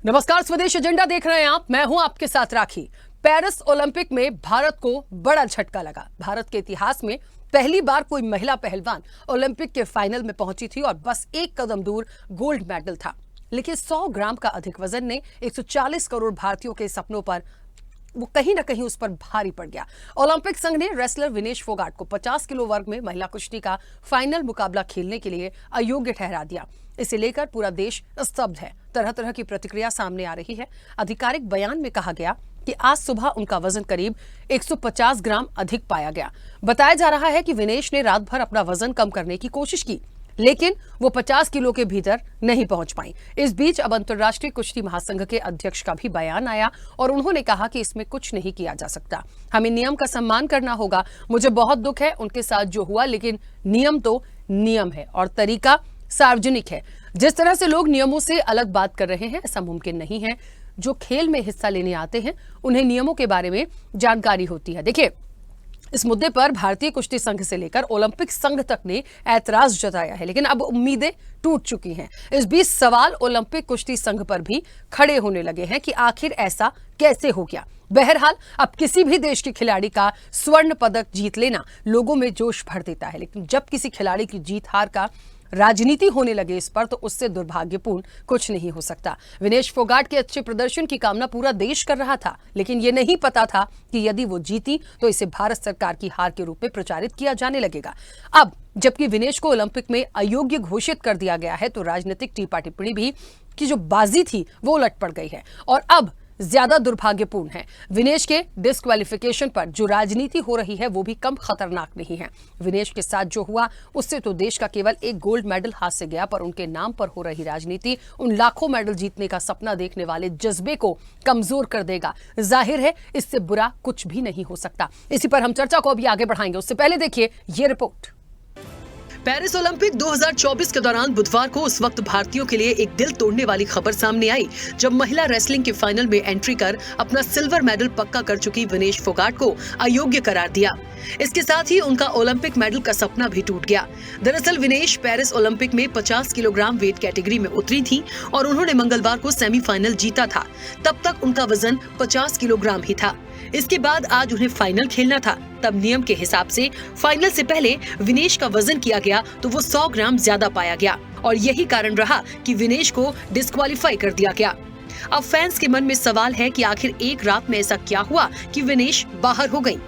नमस्कार, स्वदेश एजेंडा देख रहे हैं आप। मैं हूं आपके साथ राखी। पेरिस ओलंपिक में भारत को बड़ा झटका लगा। भारत के इतिहास में पहली बार कोई महिला पहलवान ओलंपिक के फाइनल में पहुंची थी और बस एक कदम दूर गोल्ड मेडल था। लेकिन 100 ग्राम का अधिक वजन ने 140 करोड़ भारतीयों के सपनों पर वो कहीं ना कहीं उस पर भारी पड़ गया। ओलंपिक संघ ने रेसलर विनेश फोगाट को 50 किलो वर्ग में महिला कुश्ती का फाइनल मुकाबला खेलने के लिए अयोग्य ठहरा दिया। इसे लेकर पूरा देश स्तब्ध है। तरह तरह की प्रतिक्रिया सामने आ रही है। आधिकारिक बयान में कहा गया कि आज सुबह उनका वजन करीब 150 ग्राम अधिक पाया गया। बताया जा रहा है कि विनेश ने रात भर अपना वजन कम करने की कोशिश की, लेकिन वो 50 किलो के भीतर नहीं पहुंच पाई। इस बीच अब अंतर्राष्ट्रीय कुश्ती महासंघ के अध्यक्ष का भी बयान आया और उन्होंने कहा कि इसमें कुछ नहीं किया जा सकता। हमें नियम का सम्मान करना होगा। मुझे बहुत दुख है उनके साथ जो हुआ, लेकिन नियम तो नियम है और तरीका सार्वजनिक है। जिस तरह से लोग नियमों से अलग बात कर रहे हैं, ऐसा मुमकिन नहीं है। जो खेल में हिस्सा लेने आते हैं उन्हें नियमों के बारे में जानकारी होती है। देखिए, इस मुद्दे पर भारतीय कुश्ती संघ से लेकर ओलंपिक संघ तक ने ऐतराज जताया है, लेकिन अब उम्मीदें टूट चुकी हैं। इस बीच सवाल ओलंपिक कुश्ती संघ पर भी खड़े होने लगे हैं कि आखिर ऐसा कैसे हो गया। बहरहाल, अब किसी भी देश के खिलाड़ी का स्वर्ण पदक जीत लेना लोगों में जोश भर देता है, लेकिन जब किसी खिलाड़ी की जीत हार का राजनीति होने लगे इस पर, तो उससे दुर्भाग्यपूर्ण कुछ नहीं हो सकता। विनेश फोगाट के अच्छे प्रदर्शन की कामना पूरा देश कर रहा था, लेकिन यह नहीं पता था कि यदि वो जीती तो इसे भारत सरकार की हार के रूप में प्रचारित किया जाने लगेगा। अब जबकि विनेश को ओलंपिक में अयोग्य घोषित कर दिया गया है, तो राजनीतिक टीपा टिप्पणी भी की जो बाजी थी वो उलट पड़ गई है और अब ज्यादा दुर्भाग्यपूर्ण है। विनेश के डिस्क्वालिफिकेशन पर जो राजनीति हो रही है वो भी कम खतरनाक नहीं है। विनेश के साथ जो हुआ उससे तो देश का केवल एक गोल्ड मेडल हाथ से गया, पर उनके नाम पर हो रही राजनीति उन लाखों मेडल जीतने का सपना देखने वाले जज्बे को कमजोर कर देगा। जाहिर है इससे बुरा कुछ भी नहीं हो सकता। इसी पर हम चर्चा को अभी आगे बढ़ाएंगे। उससे पहले देखिए ये रिपोर्ट। पेरिस ओलंपिक 2024 के दौरान बुधवार को उस वक्त भारतीयों के लिए एक दिल तोड़ने वाली खबर सामने आई जब महिला रेसलिंग के फाइनल में एंट्री कर अपना सिल्वर मेडल पक्का कर चुकी विनेश फोगाट को अयोग्य करार दिया। इसके साथ ही उनका ओलंपिक मेडल का सपना भी टूट गया। दरअसल विनेश पेरिस ओलंपिक में 50 किलोग्राम वेट कैटेगरी में उतरी थी और उन्होंने मंगलवार को सेमीफाइनल जीता था। तब तक उनका वजन 50 किलोग्राम ही था। इसके बाद आज उन्हें फाइनल खेलना था। तब नियम के हिसाब से फाइनल से पहले विनेश का वजन किया गया तो वो 100 ग्राम ज्यादा पाया गया और यही कारण रहा कि विनेश को डिस्क्वालीफाई कर दिया गया। अब फैंस के मन में सवाल है कि आखिर एक रात में ऐसा क्या हुआ कि विनेश बाहर हो गयी।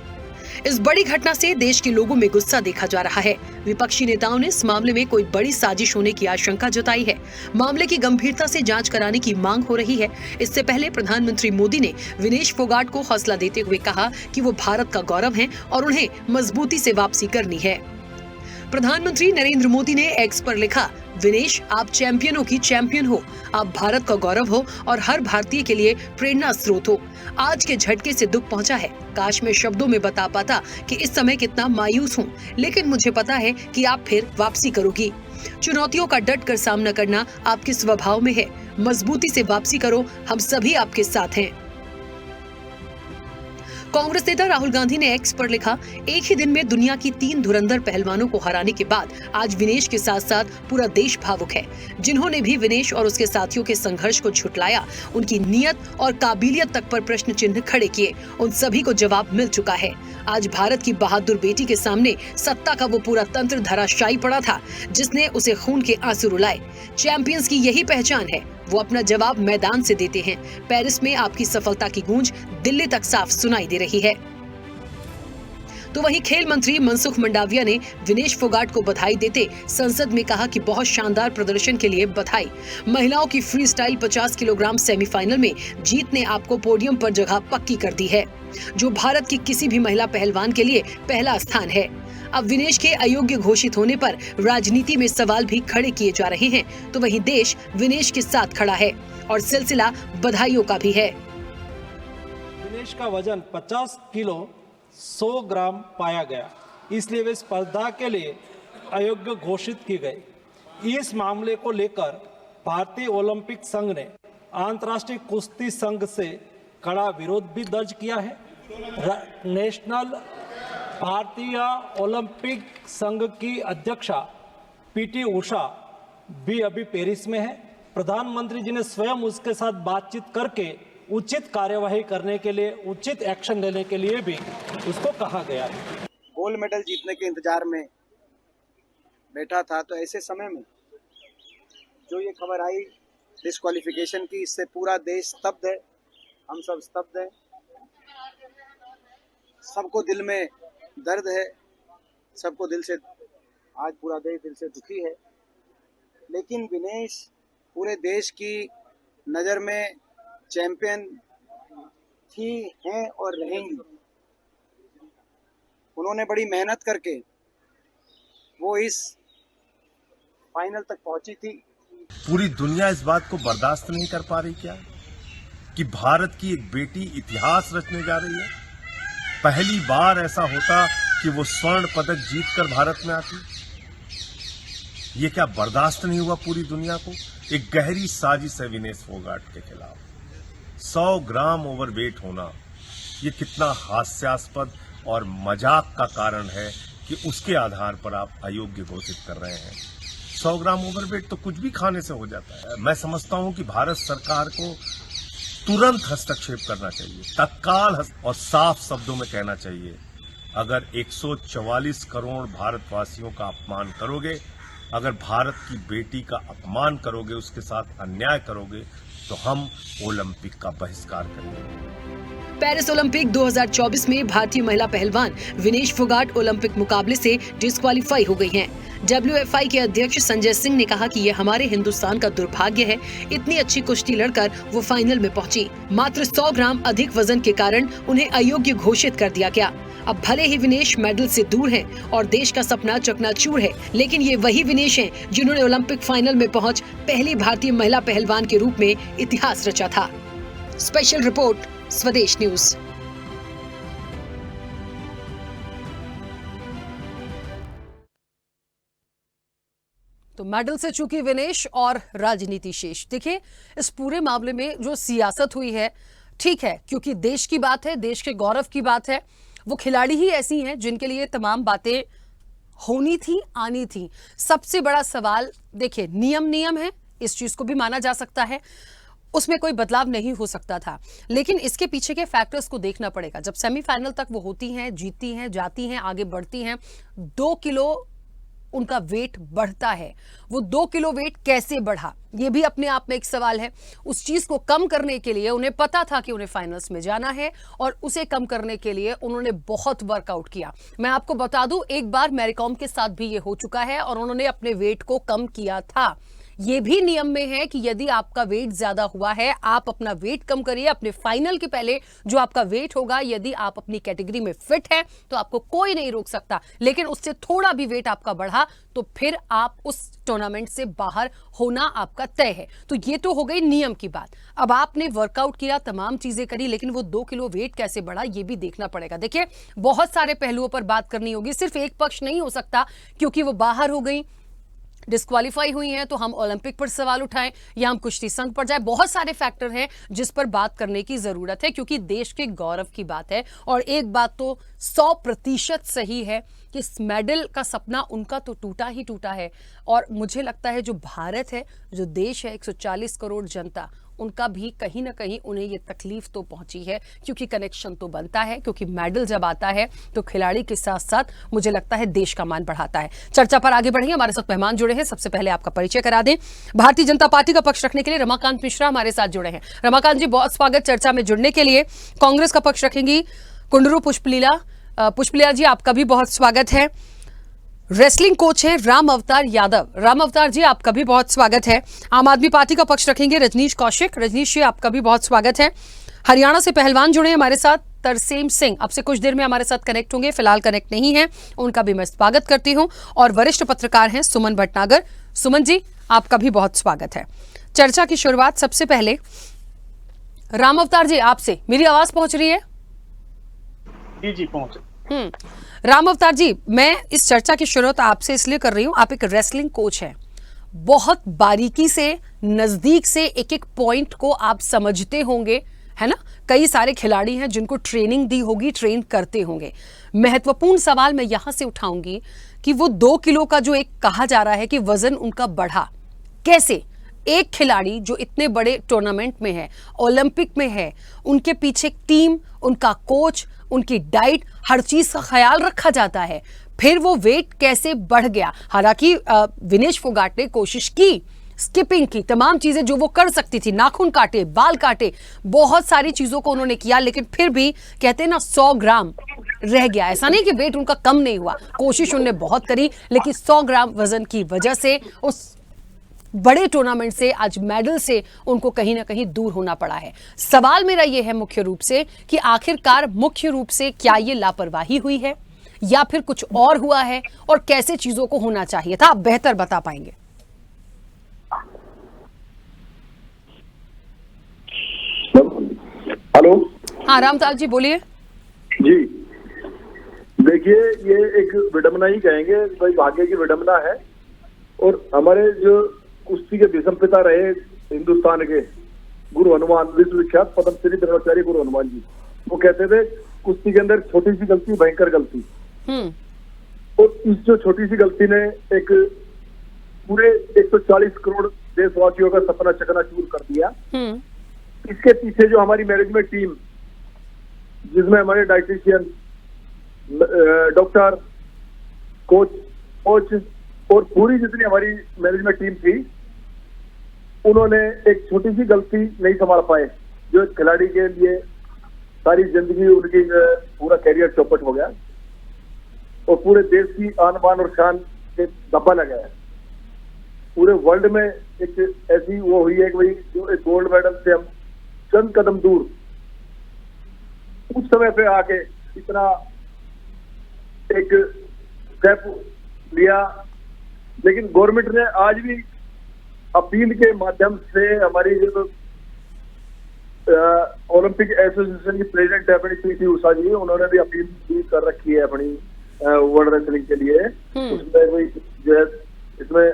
इस बड़ी घटना से देश के लोगों में गुस्सा देखा जा रहा है। विपक्षी नेताओं ने इस मामले में कोई बड़ी साजिश होने की आशंका जताई है। मामले की गंभीरता से जांच कराने की मांग हो रही है। इससे पहले प्रधानमंत्री मोदी ने विनेश फोगाट को हौसला देते हुए कहा कि वो भारत का गौरव हैं और उन्हें मजबूती से वापसी करनी है। प्रधानमंत्री नरेंद्र मोदी ने एक्स पर लिखा, विनेश आप चैंपियनों की चैंपियन हो, आप भारत का गौरव हो और हर भारतीय के लिए प्रेरणा स्रोत हो। आज के झटके से दुख पहुंचा है। काश मैं शब्दों में बता पाता कि इस समय कितना मायूस हूं, लेकिन मुझे पता है कि आप फिर वापसी करोगी। चुनौतियों का डट कर सामना करना आपके स्वभाव में है। मजबूती से वापसी करो, हम सभी आपके साथ हैं। कांग्रेस नेता राहुल गांधी ने एक्स पर लिखा, एक ही दिन में दुनिया की 3 धुरंधर पहलवानों को हराने के बाद आज विनेश के साथ साथ पूरा देश भावुक है। जिन्होंने भी विनेश और उसके साथियों के संघर्ष को झुटलाया, उनकी नीयत और काबिलियत तक पर प्रश्न चिन्ह खड़े किए, उन सभी को जवाब मिल चुका है। आज भारत की बहादुर बेटी के सामने सत्ता का वो पूरा तंत्र धराशायी पड़ा था जिसने उसे खून के आंसू रुलाए। चैंपियंस की यही पहचान है, वो अपना जवाब मैदान से देते हैं। पेरिस में आपकी सफलता की गूंज दिल्ली तक साफ सुनाई दे रही है। तो वहीं खेल मंत्री मनसुख मंडाविया ने विनेश फोगाट को बधाई देते संसद में कहा कि बहुत शानदार प्रदर्शन के लिए बधाई। महिलाओं की फ्री स्टाइल 50 किलोग्राम सेमीफाइनल में जीत ने आपको पोडियम पर जगह पक्की कर दी है, जो भारत की किसी भी महिला पहलवान के लिए पहला स्थान है। अब विनेश के अयोग्य घोषित होने पर राजनीति में सवाल भी खड़े किए जा रहे हैं, तो वहीं देश विनेश के साथ खड़ा है और सिलसिला बधाइयों का भी है। विनेश का वजन 50 किलो 100 ग्राम पाया गया, इसलिए वे स्पर्धा के लिए अयोग्य घोषित की गई। इस मामले को लेकर भारतीय ओलंपिक संघ ने अंतर्राष्ट्रीय कुश्ती संघ से कड़ा विरोध भी दर्ज किया है। नेशनल भारतीय ओलंपिक संघ की अध्यक्षा पीटी उषा भी अभी पेरिस में है। प्रधानमंत्री जी ने स्वयं उसके साथ बातचीत करके उचित कार्यवाही करने के लिए, उचित एक्शन लेने के लिए भी उसको कहा गया है। गोल्ड मेडल जीतने के इंतजार में बैठा था, तो ऐसे समय में जो ये खबर आई डिस्क्वालिफिकेशन की, इससे पूरा देश स्तब्ध है, हम सब स्तब्ध हैं। सबको दिल में दर्द है, सबको दिल से, आज पूरा देश दिल से दुखी है। लेकिन विनेश पूरे देश की नज़र में चैंपियन थी, हैं और रहेंगी। उन्होंने बड़ी मेहनत करके वो इस फाइनल तक पहुंची थी। पूरी दुनिया इस बात को बर्दाश्त नहीं कर पा रही क्या कि भारत की एक बेटी इतिहास रचने जा रही है। पहली बार ऐसा होता कि वो स्वर्ण पदक जीतकर भारत में आती। ये क्या बर्दाश्त नहीं हुआ पूरी दुनिया को? एक गहरी साजिश है विनेश फोगाट के खिलाफ। 100 ग्राम ओवरवेट होना ये कितना हास्यास्पद और मजाक का कारण है कि उसके आधार पर आप अयोग्य घोषित कर रहे हैं। 100 ग्राम ओवरवेट तो कुछ भी खाने से हो जाता है। मैं समझता हूं कि भारत सरकार को तुरंत हस्तक्षेप करना चाहिए, तत्काल और साफ शब्दों में कहना चाहिए, अगर 144 करोड़ भारतवासियों का अपमान करोगे, अगर भारत की बेटी का अपमान करोगे, उसके साथ अन्याय करोगे, तो हम ओलंपिक का बहिष्कार करेंगे। पेरिस ओलंपिक 2024 में भारतीय महिला पहलवान विनेश फोगाट ओलंपिक मुकाबले से डिस्क्वालीफाई हो गई हैं। WFI के अध्यक्ष संजय सिंह ने कहा कि यह हमारे हिंदुस्तान का दुर्भाग्य है। इतनी अच्छी कुश्ती लड़कर वो फाइनल में पहुंची, मात्र 100 ग्राम अधिक वजन के कारण उन्हें अयोग्य घोषित कर दिया गया। अब भले ही विनेश मेडल से दूर हैं और देश का सपना चकनाचूर है, लेकिन ये वही विनेश हैं जिन्होंने ओलंपिक फाइनल में पहुंच पहली भारतीय महिला पहलवान के रूप में इतिहास रचा था। स्पेशल रिपोर्ट, स्वदेश न्यूज। तो मेडल से चूकी विनेश और राजनीति शेष। देखिए, इस पूरे मामले में जो सियासत हुई है, ठीक है, क्योंकि देश की बात है, देश के गौरव की बात है। वो खिलाड़ी ही ऐसी हैं जिनके लिए तमाम बातें होनी थी, आनी थी। सबसे बड़ा सवाल, देखिए, नियम है, इस चीज को भी माना जा सकता है, उसमें कोई बदलाव नहीं हो सकता था, लेकिन इसके पीछे के फैक्टर्स को देखना पड़ेगा। जब सेमीफाइनल तक वो होती हैं, जीतती हैं, जाती हैं, आगे बढ़ती हैं, 2 किलो उनका वेट बढ़ता है। वो 2 किलो वेट कैसे बढ़ा, ये भी अपने आप में एक सवाल है। उस चीज को कम करने के लिए उन्हें पता था कि उन्हें फाइनल्स में जाना है, और उसे कम करने के लिए उन्होंने बहुत वर्कआउट किया। मैं आपको बता दूं, एक बार मैरीकॉम के साथ भी ये हो चुका है और उन्होंने अपने वेट को कम किया था। ये भी नियम में है कि यदि आपका वेट ज्यादा हुआ है, आप अपना वेट कम करिए। अपने फाइनल के पहले जो आपका वेट होगा, यदि आप अपनी कैटेगरी में फिट हैं, तो आपको कोई नहीं रोक सकता। लेकिन उससे थोड़ा भी वेट आपका बढ़ा तो फिर आप उस टूर्नामेंट से बाहर होना आपका तय है। तो ये तो हो गई नियम की बात। अब आपने वर्कआउट किया, तमाम चीजें करी, लेकिन वो 2 किलो वेट कैसे बढ़ा, ये भी देखना पड़ेगा। देखिए, बहुत सारे पहलुओं पर बात करनी होगी, सिर्फ एक पक्ष नहीं हो सकता, क्योंकि वो बाहर हो गई, डिस्क्वालीफाई हुई हैं, तो हम ओलंपिक पर सवाल उठाएं या हम कुश्ती संघ पर जाएं। बहुत सारे फैक्टर हैं जिस पर बात करने की जरूरत है, क्योंकि देश के गौरव की बात है। और एक बात तो 100% सही है कि इस मेडल का सपना उनका तो टूटा ही टूटा है। और मुझे लगता है जो भारत है, जो देश है, 140 करोड़ जनता, उनका भी कहीं ना कहीं उन्हें ये तकलीफ तो पहुंची है, क्योंकि कनेक्शन तो बनता है, क्योंकि मेडल जब आता है तो खिलाड़ी के साथ साथ मुझे लगता है देश का मान बढ़ाता है। चर्चा पर आगे बढ़ेंगे, हमारे साथ मेहमान जुड़े हैं। सबसे पहले आपका परिचय करा दें। भारतीय जनता पार्टी का पक्ष रखने के लिए रमाकांत मिश्रा हमारे साथ जुड़े हैं। रमाकांत जी, बहुत स्वागत चर्चा में जुड़ने के लिए। कांग्रेस का पक्ष रखेंगी कुंडरू पुष्पलीला। पुष्पलीला जी, आपका भी बहुत स्वागत है। रेसलिंग कोच हैं राम अवतार यादव। राम अवतार जी, आपका भी बहुत स्वागत है। आम आदमी पार्टी का पक्ष रखेंगे रजनीश कौशिक। रजनीश जी, आपका भी बहुत स्वागत है। हरियाणा से पहलवान जुड़े हमारे साथ तरसेम सिंह, अब से कुछ देर में हमारे साथ कनेक्ट होंगे, फिलहाल कनेक्ट नहीं है, उनका भी मैं स्वागत करती हूं। और वरिष्ठ पत्रकार हैं सुमन भटनागर। सुमन जी, आपका भी बहुत स्वागत है। चर्चा की शुरुआत सबसे पहले राम अवतार जी आपसे। मेरी आवाज पहुंच रही है? जी पहुंच। राम अवतार जी, मैं इस चर्चा की शुरुआत आपसे इसलिए कर रही हूं, आप एक रेसलिंग कोच हैं, बहुत बारीकी से, नजदीक से एक एक पॉइंट को आप समझते होंगे, है ना? कई सारे खिलाड़ी हैं जिनको ट्रेनिंग दी होगी, ट्रेन करते होंगे। महत्वपूर्ण सवाल मैं यहां से उठाऊंगी कि वो 2 किलो का जो एक कहा जा रहा है कि वजन उनका बढ़ा, कैसे? एक खिलाड़ी जो इतने बड़े टूर्नामेंट में है, ओलंपिक में है, उनके पीछे टीम, उनका कोच, उनकी डाइट, हर चीज का ख्याल रखा जाता है, फिर वो वेट कैसे बढ़ गया। हालांकि विनेश फोगाट ने कोशिश की, स्किपिंग की, तमाम चीजें जो वो कर सकती थी, नाखून काटे, बाल काटे, बहुत सारी चीजों को उन्होंने किया, लेकिन फिर भी कहते हैं ना 100 ग्राम रह गया। ऐसा नहीं कि वेट उनका कम नहीं हुआ, कोशिश उन्होंने बहुत करी, लेकिन 100 ग्राम वजन की वजह से उस बड़े टूर्नामेंट से, आज मेडल से उनको कहीं ना कहीं दूर होना पड़ा है। सवाल मेरा यह है मुख्य रूप से कि आखिरकार मुख्य रूप से क्या ये लापरवाही हुई है या फिर कुछ और हुआ है, और कैसे चीजों को होना चाहिए था, आप बेहतर बता पाएंगे। हेलो। हाँ रामताल जी बोलिए। जी देखिए, ये एक विडंबना ही कहेंगे भाई, भाग्य की विडंबना है। और हमारे जो कुश्ती के भीष्म पिता रहे हिंदुस्तान के गुरु हनुमान, विश्वविख्यात पद्मश्री द्रोणाचार्य गुरु हनुमान जी, वो कहते थे कुश्ती के अंदर छोटी सी गलती भयंकर गलती। और इस जो छोटी सी गलती ने एक पूरे 140 करोड़ देशवासियों का सपना चकनाचूर कर दिया। इसके पीछे जो हमारी मैनेजमेंट टीम, जिसमें हमारे डाइटिशियन, डॉक्टर, कोच और पूरी जितनी हमारी मैनेजमेंट टीम थी, उन्होंने एक छोटी सी गलती नहीं संभाल पाए, जो एक खिलाड़ी के लिए सारी जिंदगी, उनकी पूरा कैरियर चौपट हो गया और पूरे देश की आन बान और शान के धब्बा लगा है। पूरे वर्ल्ड में एक ऐसी वो हुई है कि भाई जो एक गोल्ड मेडल से हम चंद कदम दूर, उस समय पे आके इतना एक स्टेप लिया। लेकिन गवर्नमेंट ने आज भी अपील के माध्यम से, हमारी जो ओलंपिक एसोसिएशन की प्रेसिडेंट है अपनी पीटी उषा जी, उन्होंने भी अपील भी कर रखी है अपनी वर्ल्ड रेसलिंग के लिए। उसमें कोई जो है, इसमें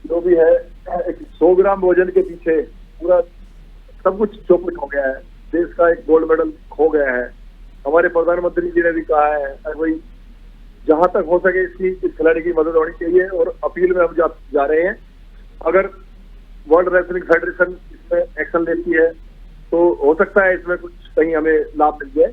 जो भी है, 100 ग्राम वजन के पीछे पूरा सब कुछ चौपट हो गया है, देश का एक गोल्ड मेडल खो गया है। हमारे प्रधानमंत्री जी ने भी कहा है भाई जहां तक हो सके इस खिलाड़ी की मदद होनी चाहिए, और अपील में हम जा रहे हैं। अगर वर्ल्ड रेसलिंग फेडरेशन इसमें एक्शन लेती है तो हो सकता है इसमें कुछ कहीं हमें लाभ मिल जाए।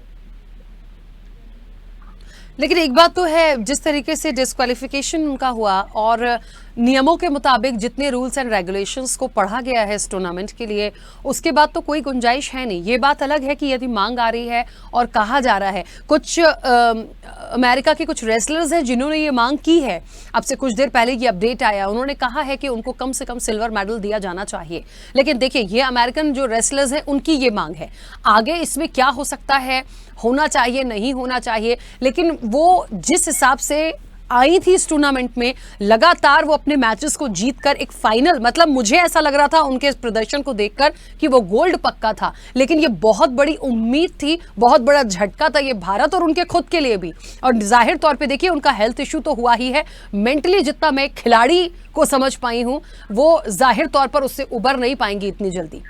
लेकिन एक बात तो है, जिस तरीके से डिस्क्वालिफिकेशन उनका हुआ और नियमों के मुताबिक जितने रूल्स एंड रेगुलेशंस को पढ़ा गया है इस टूर्नामेंट के लिए, उसके बाद तो कोई गुंजाइश है नहीं। ये बात अलग है कि यदि मांग आ रही है और कहा जा रहा है, कुछ अमेरिका के कुछ रेसलर्स हैं जिन्होंने ये मांग की है, अब से कुछ देर पहले ये अपडेट आया, उन्होंने कहा है कि उनको कम से कम सिल्वर मेडल दिया जाना चाहिए। लेकिन देखिए, ये अमेरिकन जो रेसलर्स हैं उनकी ये मांग है, आगे इसमें क्या हो सकता है, होना चाहिए नहीं होना चाहिए, लेकिन वो जिस हिसाब से आई थी इस टूर्नामेंट में, लगातार वो अपने मैचेस को जीतकर एक फाइनल, मतलब मुझे ऐसा लग रहा था उनके इस प्रदर्शन को देखकर कि वो गोल्ड पक्का था। लेकिन ये बहुत बड़ी उम्मीद थी, बहुत बड़ा झटका था ये भारत और उनके खुद के लिए भी। और जाहिर तौर पे देखिए, उनका हेल्थ इशू तो हुआ ही है, मेंटली जितना मैं खिलाड़ी को समझ पाई हूं, वो जाहिर तौर पर उससे उबर नहीं पाएंगी इतनी जल्दी,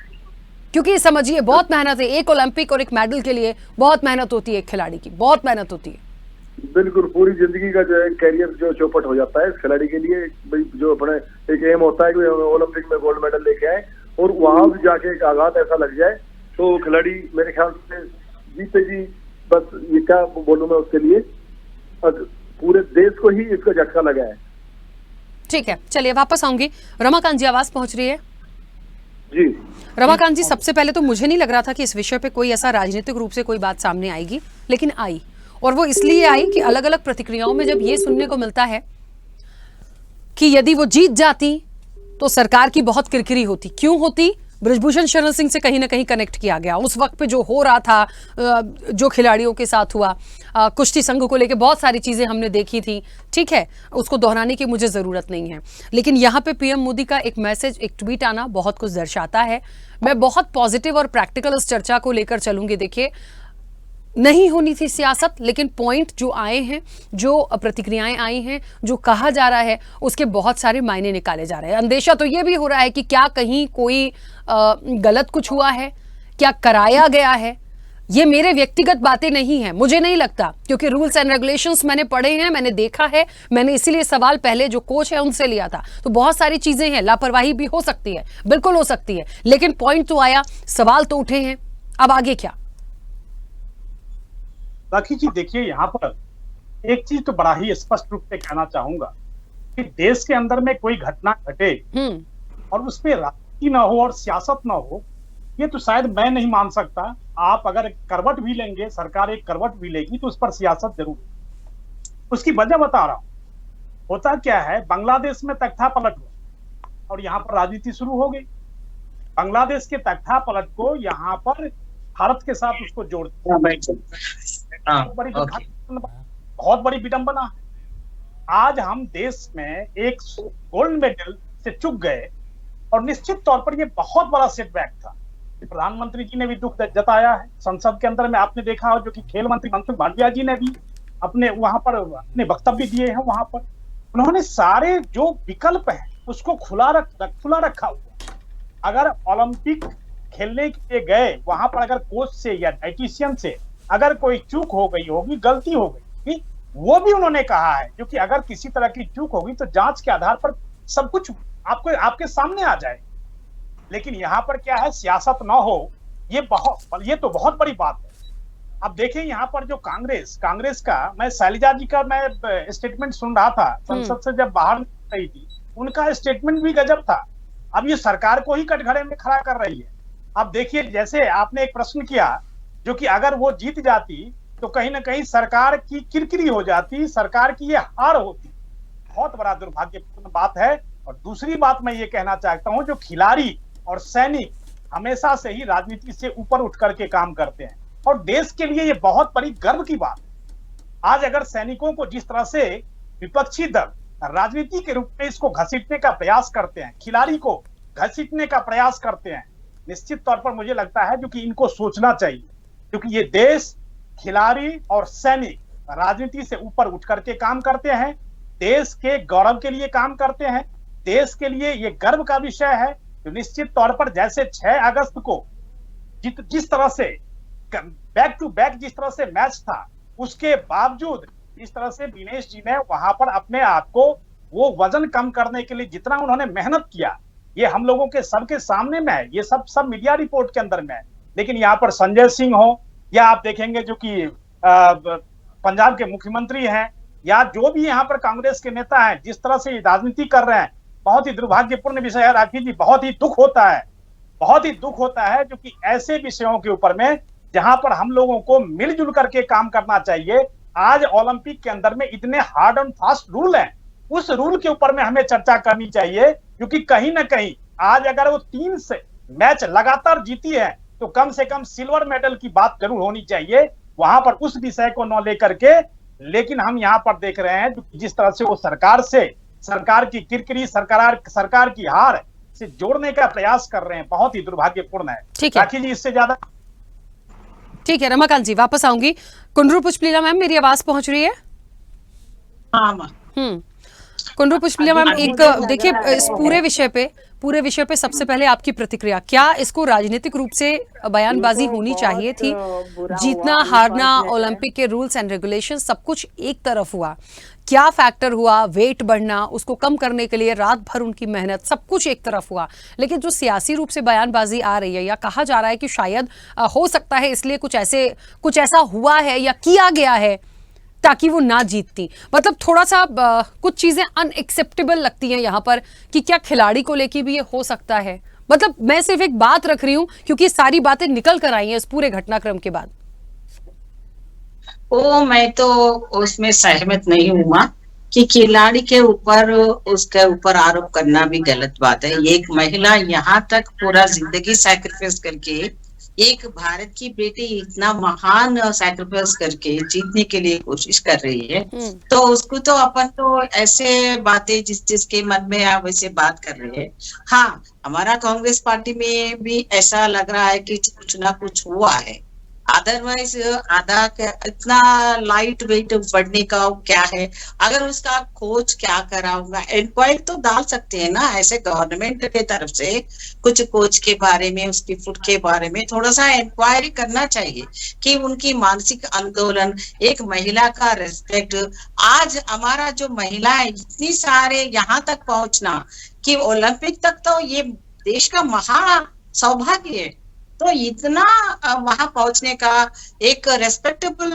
क्योंकि समझिए बहुत मेहनत है, एक ओलंपिक और एक मेडल के लिए बहुत मेहनत होती है, एक खिलाड़ी की बहुत मेहनत होती है। बिल्कुल, पूरी जिंदगी का जो है कैरियर जो चौपट हो जाता है इस खिलाड़ी के लिए। जो अपने एक एम होता है कि ओलंपिक में गोल्ड मेडल लेके आए, और वहां भी जाके एक आघात ऐसा लग जाए तो खिलाड़ी मेरे ख्याल से जीते जी, बस ये क्या बोलूं मैं उसके लिए, पूरे देश को ही इसका झटका लगा है। ठीक है, चलिए वापस आऊंगी। रमाकांत जी, आवाज पहुंच रही है जी। रमाकांत जी, सबसे पहले तो मुझे नहीं लग रहा था कि इस विषय पे कोई ऐसा राजनीतिक रूप से कोई बात सामने आएगी, लेकिन आई, और वो इसलिए आई कि अलग अलग प्रतिक्रियाओं में जब ये सुनने को मिलता है कि यदि वो जीत जाती तो सरकार की बहुत किरकिरी होती। क्यों होती? बृजभूषण शरण सिंह से कहीं ना कहीं कनेक्ट किया गया। उस वक्त पे जो हो रहा था, जो खिलाड़ियों के साथ हुआ, कुश्ती संघ को लेके बहुत सारी चीजें हमने देखी थी, ठीक है, उसको दोहराने की मुझे जरूरत नहीं है। लेकिन यहाँ पे पीएम मोदी का एक मैसेज, एक ट्वीट आना बहुत कुछ दर्शाता है। मैं बहुत पॉजिटिव और प्रैक्टिकल इस चर्चा को लेकर चलूंगी। देखिए, नहीं होनी थी सियासत, लेकिन पॉइंट जो आए हैं, जो प्रतिक्रियाएं आई हैं, जो कहा जा रहा है, उसके बहुत सारे मायने निकाले जा रहे हैं। अंदेशा तो ये भी हो रहा है कि क्या कहीं कोई गलत कुछ हुआ है, क्या कराया गया है, ये मेरे व्यक्तिगत बातें नहीं हैं, मुझे नहीं लगता, क्योंकि रूल्स एंड रेगुलेशंस मैंने पढ़े हैं, मैंने देखा है, मैंने इसीलिए सवाल पहले जो कोच है उनसे लिया था। तो बहुत सारी चीजें हैं, लापरवाही भी हो सकती है, बिल्कुल हो सकती है, लेकिन पॉइंट तो आया, सवाल तो उठे हैं, अब आगे क्या? राखी जी देखिए, यहाँ पर एक चीज तो बड़ा ही स्पष्ट रूप से कहना चाहूंगा कि देश के अंदर में कोई घटना घटे और उसपे राजनीति ना हो और सियासत ना हो, ये तो शायद मैं नहीं मान सकता। आप अगर करवट भी लेंगे, सरकार एक करवट भी लेगी, तो उस पर सियासत जरूर। उसकी वजह बता रहा हूं। होता क्या है, बांग्लादेश में तख्ता पलट हुआ और यहाँ पर राजनीति शुरू हो गई। बांग्लादेश के तख्ता पलट को यहाँ पर भारत के साथ उसको जोड़ दिया। बहुत बड़ी विडंबना है। आज हम देश में एक गोल्ड मेडल से चूक गए और निश्चित तौर पर यह बहुत बड़ा सेटबैक था। प्रधानमंत्री जी ने भी दुख जताया है। संसद के अंदर में आपने देखा हो, जो कि खेल मंत्री मनसुख मांडविया जी ने भी अपने वहां पर अपने वक्तव्य दिए हैं। वहां पर उन्होंने सारे जो विकल्प है उसको खुला रखा हुआ। अगर ओलंपिक खेलने के लिए गए, वहां पर अगर कोच से या डाइटिशियन से अगर कोई चूक हो गई होगी, गलती हो गई, वो भी उन्होंने कहा है, क्योंकि अगर किसी तरह की चूक होगी तो जांच के आधार पर सब कुछ आपके सामने आ जाए। लेकिन यहाँ पर क्या है, सियासत ना हो, ये तो बहुत बड़ी बात है। अब देखिए यहाँ पर जो कांग्रेस का, मैं शैलजा जी का मैं स्टेटमेंट सुन रहा था संसद से जब बाहर रही थी, उनका स्टेटमेंट भी गजब था। अब ये सरकार को ही कटघरे में खड़ा कर रही है। अब देखिए, जैसे आपने एक प्रश्न किया, जो कि अगर वो जीत जाती तो कहीं ना कहीं सरकार की किरकिरी हो जाती, सरकार की ये हार होती। बहुत बड़ा दुर्भाग्यपूर्ण बात है। और दूसरी बात मैं ये कहना चाहता हूं, जो खिलाड़ी और सैनिक हमेशा से ही राजनीति से ऊपर उठ करके काम करते हैं और देश के लिए ये बहुत बड़ी गर्व की बात है। आज अगर सैनिकों को जिस तरह से विपक्षी दल राजनीति के रूप में इसको घसीटने का प्रयास करते हैं, खिलाड़ी को घसीटने का प्रयास करते हैं, निश्चित तौर पर मुझे लगता है जो कि इनको सोचना चाहिए, क्योंकि ये देश, खिलाड़ी और सैनिक राजनीति से ऊपर उठ करके काम करते हैं, देश के गौरव के लिए काम करते हैं, देश के लिए ये गर्व का विषय है। तो निश्चित तौर पर जैसे 6 अगस्त को जिस तरह से बैक टू बैक जिस तरह से मैच था, उसके बावजूद इस तरह से विनेश जी ने वहां पर अपने आप को वो वजन कम करने के लिए जितना उन्होंने मेहनत किया, ये हम लोगों के सबके सामने में है, ये सब मीडिया रिपोर्ट के अंदर में है। लेकिन यहाँ पर संजय सिंह हो, या आप देखेंगे जो कि पंजाब के मुख्यमंत्री हैं, या जो भी यहाँ पर कांग्रेस के नेता हैं, जिस तरह से राजनीति कर रहे हैं, बहुत ही दुर्भाग्यपूर्ण विषय है राखी जी। बहुत ही दुख होता है जो कि ऐसे विषयों के ऊपर में जहां पर हम लोगों को मिलजुल करके काम करना चाहिए, आज ओलंपिक के अंदर में इतने हार्ड एंड फास्ट रूल हैं, उस रूल के ऊपर में हमें चर्चा करनी चाहिए। क्योंकि कहीं ना कहीं आज अगर वो 3 से मैच लगातार जीती है तो कम से कम सिल्वर मेडल की बात जरूर होनी चाहिए वहां पर, उस विषय को न लेकर के। लेकिन हम यहाँ पर देख रहे हैं जिस तरह से वो सरकार की किरकिरी, सरकार की हार से जोड़ने का प्रयास कर रहे हैं, बहुत ही दुर्भाग्यपूर्ण है। राखी जी, इससे ज्यादा ठीक है। रमाकांत जी, वापस आऊंगी। कुंडरू पुष्पलीला मैम, मेरी आवाज पहुंच रही है? हाँ। कुंडरू पुष्पलीला मैम, एक देखिए, इस पूरे विषय पे सबसे पहले आपकी प्रतिक्रिया, क्या इसको राजनीतिक रूप से बयानबाजी होनी चाहिए थी? जीतना हारना, ओलंपिक के रूल्स एंड रेगुलेशन, सब कुछ एक तरफ हुआ, क्या फैक्टर हुआ, वेट बढ़ना, उसको कम करने के लिए रात भर उनकी मेहनत, सब कुछ एक तरफ हुआ। लेकिन जो सियासी रूप से बयानबाजी आ रही है, या कहा जा रहा है कि शायद हो सकता है इसलिए कुछ ऐसा हुआ है या किया गया है ताकि वो ना जीतती, मतलब थोड़ा सा कुछ चीजें अनएक्सेप्टेबल लगती हैं यहाँ पर, कि क्या खिलाड़ी को लेके भी ये हो सकता है? मतलब मैं सिर्फ एक बात रख रही हूं क्योंकि सारी बातें निकल कर आई हैं इस पूरे घटनाक्रम के बाद। मैं तो उसमें सहमत नहीं हुआ कि खिलाड़ी के ऊपर उसके ऊपर आरोप करना भी गलत बात है। एक महिला यहाँ तक पूरा जिंदगी सैक्रिफाइस करके, एक भारत की बेटी इतना महान सैक्रिफाइस करके जीतने के लिए कोशिश कर रही है, तो उसको तो अपन तो ऐसे बातें जिसके मन में आप वैसे बात कर रहे हैं। हाँ, हमारा कांग्रेस पार्टी में भी ऐसा लग रहा है कि कुछ ना कुछ हुआ है। अदरवाइज आधा इतना लाइट वेट बढ़ने का क्या है, अगर उसका कोच क्या करा होगा, इंक्वायरी तो डाल सकते हैं ना ऐसे गवर्नमेंट के तरफ से, कुछ कोच के बारे में, उसकी फुट के बारे में थोड़ा सा इंक्वायरी करना चाहिए कि उनकी मानसिक आंदोलन, एक महिला का रेस्पेक्ट। आज हमारा जो महिला है इतनी सारे यहाँ तक पहुंचना कि ओलंपिक तक, तो ये देश का महा सौभाग्य है। तो इतना वहां पहुंचने का एक रेस्पेक्टेबल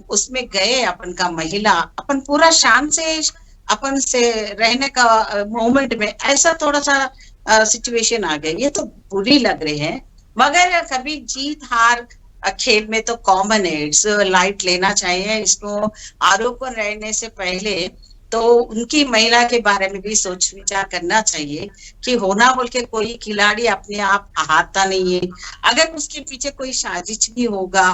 उसमें गए अपन का महिला, अपन पूरा शान से अपन से रहने का मोमेंट में ऐसा थोड़ा सा सिचुएशन आ गई, ये तो बुरी लग रही है। मगर कभी जीत हार खेल में तो कॉमन है, इट्स लाइट लेना चाहिए इसको। आरोप पर रहने से पहले तो उनकी महिला के बारे में भी सोच विचार करना चाहिए कि होना बोल के कोई खिलाड़ी अपने आप हारता नहीं है। अगर उसके पीछे कोई साजिश भी होगा,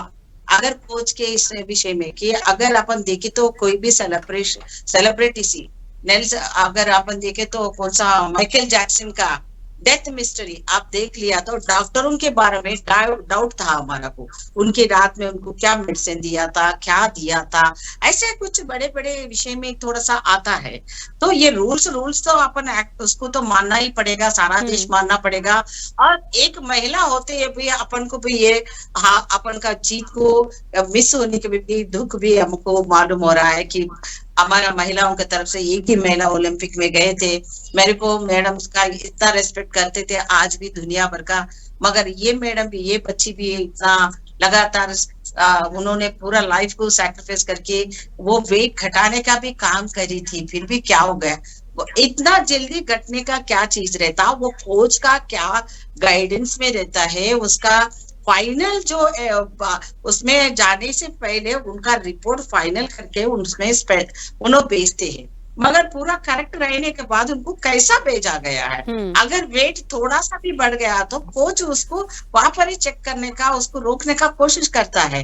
अगर कोच के इस विषय में कि अगर अपन देखे तो कोई भी सेलिब्रिटी सी नेल्स, अगर अपन देखे तो कौन सा माइकल जैक्सन का डेथ मिस्ट्री आप देख लिया तो डॉक्टरों के बारे में डाउट था हमारा को, उनकी रात में उनको क्या मेडिसिन दिया था, क्या दिया था, ऐसे कुछ बड़े बड़े विषय में थोड़ा सा आता है। तो ये रूल्स तो अपन एक्ट उसको तो मानना ही पड़ेगा, सारा देश मानना पड़ेगा। और एक महिला होते हुए भी अपन को भी ये अपन का जीत को मिस होने के भी दुख भी हमको मालूम हो रहा है कि हमारा महिलाओं की तरफ से एक ही महिला ओलंपिक में गए थे। मेरे को मैडम का इतना रेस्पेक्ट करते थे, आज भी दुनिया भर का, मगर ये मैडम भी, ये बच्ची भी इतना लगातार उन्होंने पूरा लाइफ को सैक्रिफाइस करके वो वेट घटाने का भी काम करी थी, फिर भी क्या हो गया, इतना जल्दी घटने का क्या चीज रहता, वो कोच का क्या गाइडेंस में रहता है, उसका फाइनल जो उसमें जाने से पहले उनका रिपोर्ट फाइनल करके उसमें उन्होंने भेजते हैं। मगर पूरा करेक्ट रहने के बाद उनको कैसा भेजा गया है, अगर वेट थोड़ा सा भी बढ़ गया तो कोच उसको वहां पर ही चेक करने का, उसको रोकने का कोशिश करता है,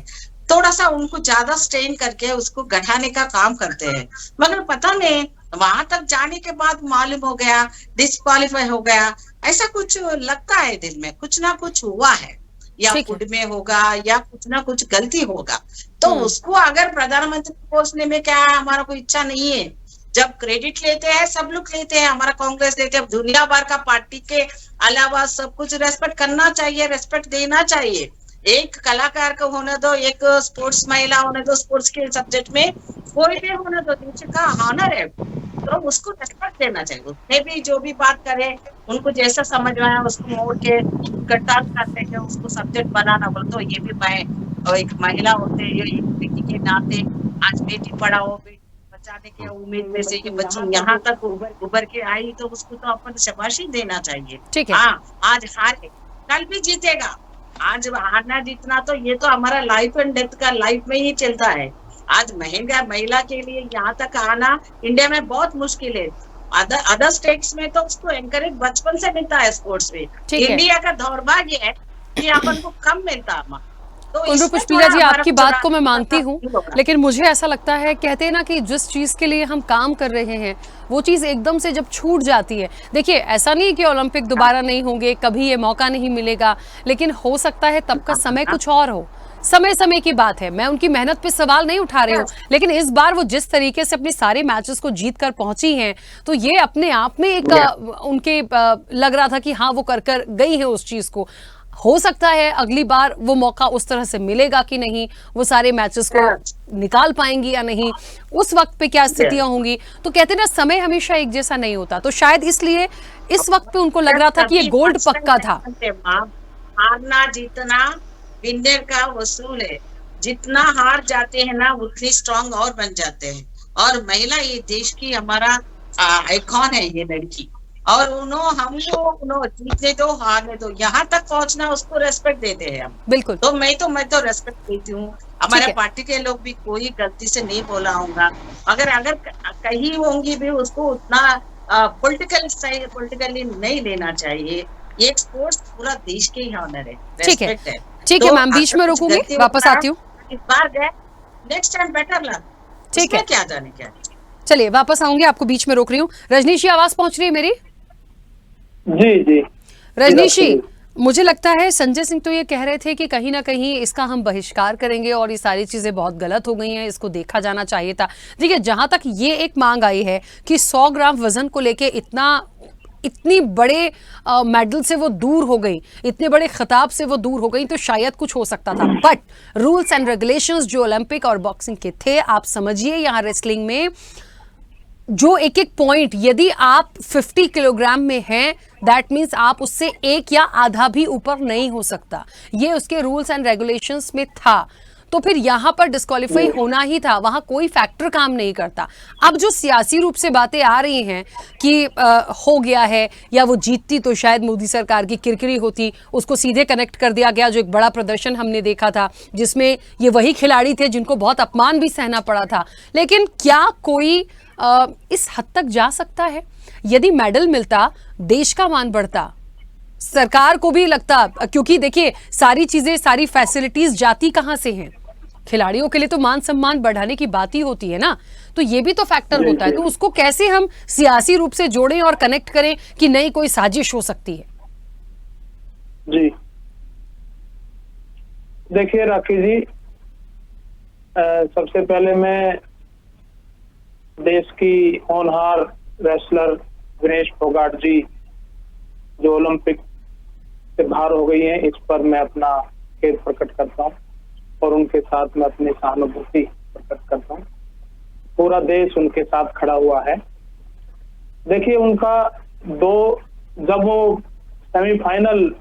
थोड़ा सा उनको ज्यादा स्ट्रेन करके उसको घटाने का काम करते हैं। मगर पता नहीं वहां तक जाने के बाद मालूम हो गया डिस्क्वालीफाई हो गया, ऐसा कुछ लगता है दिल में, कुछ ना कुछ हुआ है, या फूड में होगा या कुछ ना कुछ गलती होगा। तो उसको अगर प्रधानमंत्री पोस्टने में क्या है, हमारा कोई इच्छा नहीं है। जब क्रेडिट लेते हैं सब लोग लेते हैं, हमारा कांग्रेस लेते हैं, दुनिया भर का पार्टी के अलावा सब कुछ रेस्पेक्ट करना चाहिए, रेस्पेक्ट देना चाहिए। एक कलाकार को होने दो, एक स्पोर्ट्स महिला होने दो, स्पोर्ट्स के सब्जेक्ट में कोई भी होने दो, देश का ऑनर है तो उसको रेस्पेक्ट देना चाहिए। उसने भी जो भी बात करे उनको जैसा समझ में आया उसको मोड़ के कटार करते हैं, उसको सब्जेक्ट बनाना बोल, तो ये भी मैं एक महिला होते हैं, एक बेटी के नाते आज बेटी पढ़ाओ बेटी बचाने के उम्मीद में से ये बच्ची यहाँ तक उभर के आई, तो उसको तो अपन शाबाशी देना चाहिए। ठीक है। हाँ, आज हारे कल भी जीतेगा, आज हारना जीतना तो ये तो हमारा लाइफ एंड डेथ का लाइफ में ही चलता है। आज महंगा महिला के लिए यहाँ तक आना इंडिया में बहुत मुश्किल है, अदर स्टेट्स में तो उसको एनकरेज बचपन से मिलता है स्पोर्ट्स में। इंडिया का दौर्भाग्य है कि अपन को कम मिलता है। तो पुष्पिला जी, आपकी बात को मैं मानती हूँ, लेकिन मुझे ऐसा लगता है, कहते हैं ना कि जिस चीज के लिए हम काम कर रहे हैं वो चीज एकदम से जब छूट जाती है, देखिए ऐसा नहीं कि ओलंपिक दोबारा नहीं होंगे, कभी ये मौका नहीं मिलेगा, लेकिन हो सकता है तब का समय कुछ और हो। समय की बात है, मैं उनकी मेहनत पे सवाल नहीं उठा रही हूँ, लेकिन इस बार वो जिस तरीके से अपने सारे मैचेस को जीत कर पहुंची हैं, तो ये अपने आप में एक उनके लग रहा था कि हाँ वो कर गई है उस चीज को। हो सकता है अगली बार वो मौका उस तरह से मिलेगा कि नहीं, वो सारे मैचेस को निकाल पाएंगी या नहीं, उस वक्त पे क्या स्थितियां होंगी। तो कहते ना समय हमेशा एक जैसा नहीं होता, तो शायद इसलिए इस वक्त पे उनको लग रहा था कि ये गोल्ड पक्का था। हारना जीतना विनर का वसूल है, जितना हार जाते हैं ना उतनी स्ट्रांग और बन जाते हैं। और महिला ये देश की हमारा आइकॉन है ये लड़की, और हमको जीतने दो हारने दो, यहाँ तक पहुंचना उसको रेस्पेक्ट देते हैं हम। बिल्कुल। तो मैं तो रेस्पेक्ट देती हूँ। हमारे पार्टी के लोग भी कोई गलती से नहीं बोला होगा, अगर कहीं होंगी भी उसको उतना पॉलिटिकली नहीं लेना चाहिए। ये स्पोर्ट्स पूरा देश के ही ऑनर है, रेस्पेक्ट है। ठीक है मैम, बीच में रोकूंगी, वापस आती हूँ। इस बार गए, नेक्स्ट टाइम बेटर लग। ठीक है, क्या जाने क्या। चलिए वापस आऊंगी, आपको बीच में रोक रही हूँ। रजनीश जी, आवाज पहुंच रही है मेरी? जी। रजनीश जी, मुझे लगता है संजय सिंह तो ये कह रहे थे कि कहीं ना कहीं इसका हम बहिष्कार करेंगे और ये सारी चीजें बहुत गलत हो गई हैं, इसको देखा जाना चाहिए था। देखिए, जहां तक ये एक मांग आई है कि 100 ग्राम वजन को लेके इतनी बड़े मेडल से वो दूर हो गई, इतने बड़े खिताब से वो दूर हो गई, तो शायद कुछ हो सकता था। बट रूल्स एंड रेगुलेशंस जो ओलंपिक और बॉक्सिंग के थे, आप समझिए यहाँ रेसलिंग में जो एक एक पॉइंट, यदि आप 50 किलोग्राम में हैं, दैट मीन्स आप उससे एक या आधा भी ऊपर नहीं हो सकता। ये उसके रूल्स एंड रेगुलेशंस में था। तो फिर यहां पर डिस्क्वालीफाई होना ही था, वहां कोई फैक्टर काम नहीं करता। अब जो सियासी रूप से बातें आ रही हैं कि हो गया है, या वो जीतती तो शायद मोदी सरकार की किरकिरी होती, उसको सीधे कनेक्ट कर दिया गया। जो एक बड़ा प्रदर्शन हमने देखा था जिसमें ये वही खिलाड़ी थे जिनको बहुत अपमान भी सहना पड़ा था। लेकिन क्या कोई इस हद तक जा सकता है? यदि मेडल मिलता, देश का मान बढ़ता, सरकार को भी लगता, क्योंकि देखिए सारी चीजें, सारी फैसिलिटीज जाती कहां से हैं? खिलाड़ियों के लिए तो मान सम्मान बढ़ाने की बात ही होती है ना, तो ये भी तो फैक्टर होता है। तो उसको कैसे हम सियासी रूप से जोड़ें और कनेक्ट करें कि नहीं कोई साजिश हो सकती है? जी देखिए राखी जी, सबसे पहले मैं देश की होनहार रेसलर विनेश फोगाट जी जो ओलंपिक से बाहर हो गई हैं, इस पर मैं अपना खेद प्रकट करता हूं और उनके साथ मैं अपनी सहानुभूति प्रकट करता हूं। पूरा देश उनके साथ खड़ा हुआ है। देखिए, उनका जब वो सेमीफाइनल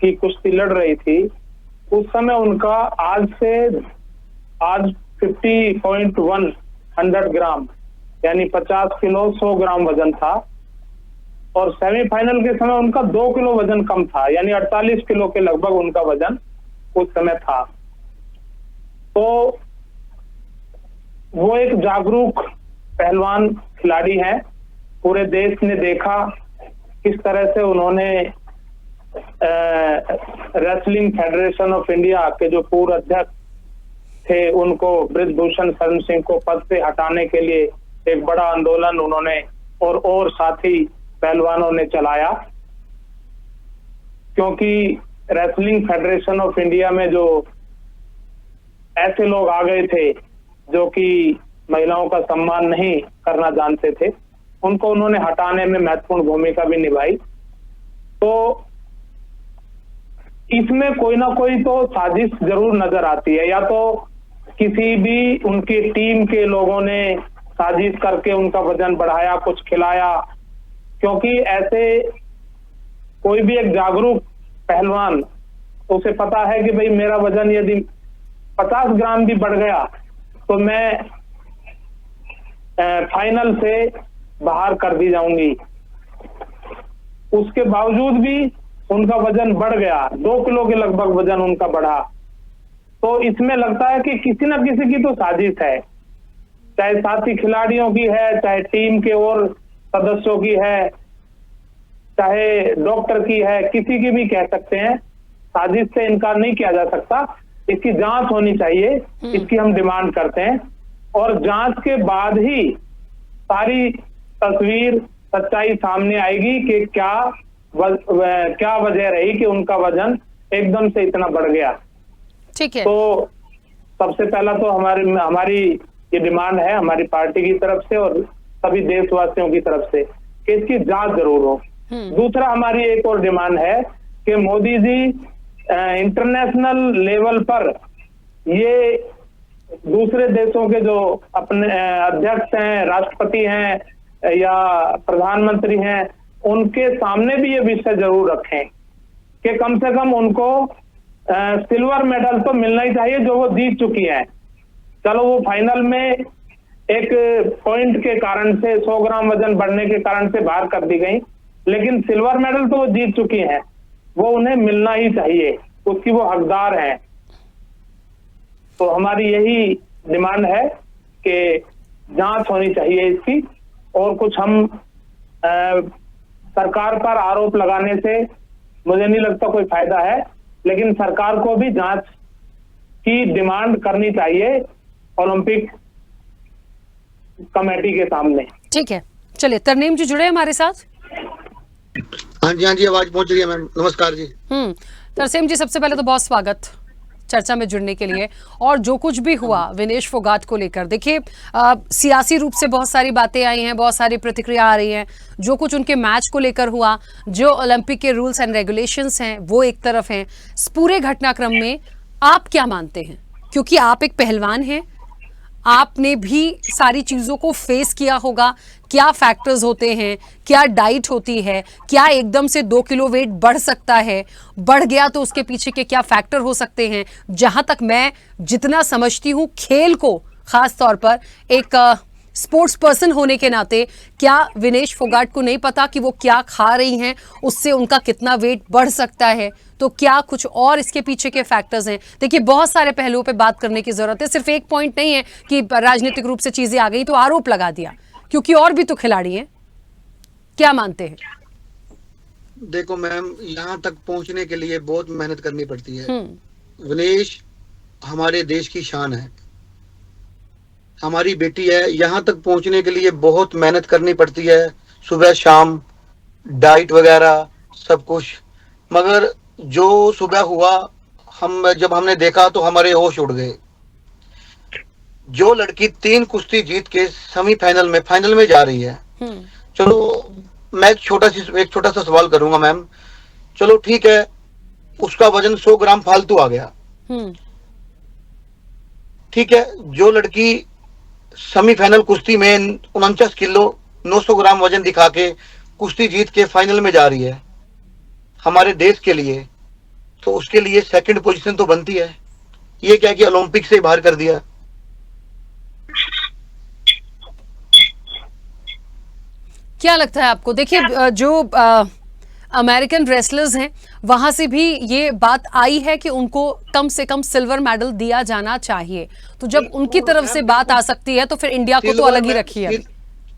की कुश्ती लड़ रही थी, उस समय उनका आज 50.1 ग्राम यानी 50 किलो 100 ग्राम वजन था, और सेमीफाइनल के समय उनका 2 किलो वजन कम था, यानी 48 किलो के लगभग उनका वजन उस समय था। तो वो एक जागरूक पहलवान खिलाड़ी हैं। पूरे देश ने देखा किस तरह से उन्होंने रेसलिंग फेडरेशन ऑफ इंडिया के जो पूर्व अध्यक्ष थे, उनको बृजभूषण शरण सिंह को पद से हटाने के लिए एक बड़ा आंदोलन उन्होंने और साथी पहलवानों ने चलाया, क्योंकि रेसलिंग फेडरेशन ऑफ इंडिया में जो ऐसे लोग आ गए थे जो कि महिलाओं का सम्मान नहीं करना जानते थे, उनको उन्होंने हटाने में महत्वपूर्ण भूमिका भी निभाई। तो इसमें कोई ना कोई तो साजिश जरूर नजर आती है, या तो किसी भी उनकी टीम के लोगों ने साजिश करके उनका वजन बढ़ाया, कुछ खिलाया, क्योंकि ऐसे कोई भी एक जागरूक पहलवान, उसे पता है कि भाई मेरा वजन यदि 50 ग्राम भी बढ़ गया तो मैं फाइनल से बाहर कर दी जाऊंगी। उसके बावजूद भी उनका वजन बढ़ गया, 2 किलो के लगभग वजन उनका बढ़ा। तो इसमें लगता है कि किसी न किसी की तो साजिश है, चाहे साथी खिलाड़ियों की है, चाहे टीम के और सदस्यों की है, चाहे डॉक्टर की है, किसी की भी कह सकते हैं। साजिश से इनकार नहीं किया जा सकता। इसकी जांच होनी चाहिए, इसकी हम डिमांड करते हैं, और जांच के बाद ही सारी तस्वीर, सच्चाई सामने आएगी कि क्या वजह रही कि उनका वजन एकदम से इतना बढ़ गया। ठीक है। तो सबसे पहला तो हमारी ये डिमांड है, हमारी पार्टी की तरफ से और सभी देशवासियों की तरफ से, कि इसकी जांच जरूर हो। दूसरा, हमारी एक और डिमांड है कि मोदी जी इंटरनेशनल लेवल पर ये दूसरे देशों के जो अपने अध्यक्ष हैं, राष्ट्रपति हैं या प्रधानमंत्री हैं, उनके सामने भी ये विषय जरूर रखें कि कम से कम उनको सिल्वर मेडल तो मिलना ही चाहिए जो वो जीत चुकी हैं। चलो, वो फाइनल में एक पॉइंट के कारण से, 100 ग्राम वजन बढ़ने के कारण से बाहर कर दी गई, लेकिन सिल्वर मेडल तो वो जीत चुकी हैं, वो उन्हें मिलना ही चाहिए, उसकी वो हकदार हैं। तो हमारी यही डिमांड है कि जांच होनी चाहिए इसकी, और कुछ हम सरकार पर आरोप लगाने से मुझे नहीं लगता कोई फायदा है, लेकिन सरकार को भी जांच की डिमांड करनी चाहिए ओलंपिक कमेटी के सामने। ठीक है, चलिए तरनीम जी जुड़े हमारे साथ। हाँ जी, आवाज पहुंच रही है मैम। नमस्कार जी। तरसेम जी, सबसे पहले तो बहुत स्वागत चर्चा में जुड़ने के लिए। और जो कुछ भी हुआ विनेश फोगाट को लेकर, देखिए सियासी रूप से बहुत सारी बातें आई हैं, बहुत सारी प्रतिक्रिया आ रही हैं। जो कुछ उनके मैच को लेकर हुआ, जो ओलंपिक के रूल्स एंड रेगुलेशंस हैं वो एक तरफ हैं। इस पूरे घटनाक्रम में आप क्या मानते हैं, क्योंकि आप एक पहलवान हैं, आपने भी सारी चीजों को फेस किया होगा। क्या फैक्टर्स होते हैं, क्या डाइट होती है, क्या एकदम से 2 किलो वेट बढ़ सकता है, बढ़ गया तो उसके पीछे के क्या फैक्टर हो सकते हैं। जहां तक मैं जितना समझती हूं खेल को, खास तौर पर एक स्पोर्ट्स पर्सन होने के नाते, क्या विनेश फोगाट को नहीं पता कि वो क्या खा रही हैं, उससे उनका कितना वेट बढ़ सकता है, तो क्या कुछ और इसके पीछे के फैक्टर्स हैं। देखिए बहुत सारे पहलुओं पे बात करने की जरूरत है, सिर्फ एक पॉइंट नहीं है कि राजनीतिक रूप से चीजें आ गई तो आरोप लगा दिया, क्योंकि और भी तो खिलाड़ी हैं। क्या मानते हैं? देखो मैम, यहाँ तक पहुंचने के लिए बहुत मेहनत करनी पड़ती है। विनेश हमारे देश की शान है, हमारी बेटी है। यहाँ तक पहुंचने के लिए बहुत मेहनत करनी पड़ती है, सुबह शाम, डाइट वगैरह सब कुछ। मगर जो सुबह हुआ, जब हमने देखा तो हमारे होश उड़ गए। जो लड़की 3 कुश्ती जीत के फाइनल में जा रही है, चलो मैं एक छोटा सा सवाल करूंगा मैम। चलो ठीक है, उसका वजन 100 ग्राम फालतू आ गया, ठीक है। जो लड़की सेमीफाइनल कुश्ती में 49 किलो 900 ग्राम वजन दिखा के कुश्ती जीत के फाइनल में जा रही है हमारे देश के लिए, तो उसके लिए सेकंड पोजीशन तो बनती है। ये क्या कि ओलंपिक से बाहर कर दिया। क्या लगता है आपको? देखिए जो अमेरिकन रेसलर्स हैं वहां से भी ये बात आई है कि उनको कम से कम सिल्वर मेडल दिया जाना चाहिए, तो जब उनकी तरफ से बात आ सकती है तो फिर इंडिया को तो अलग ही रखी है।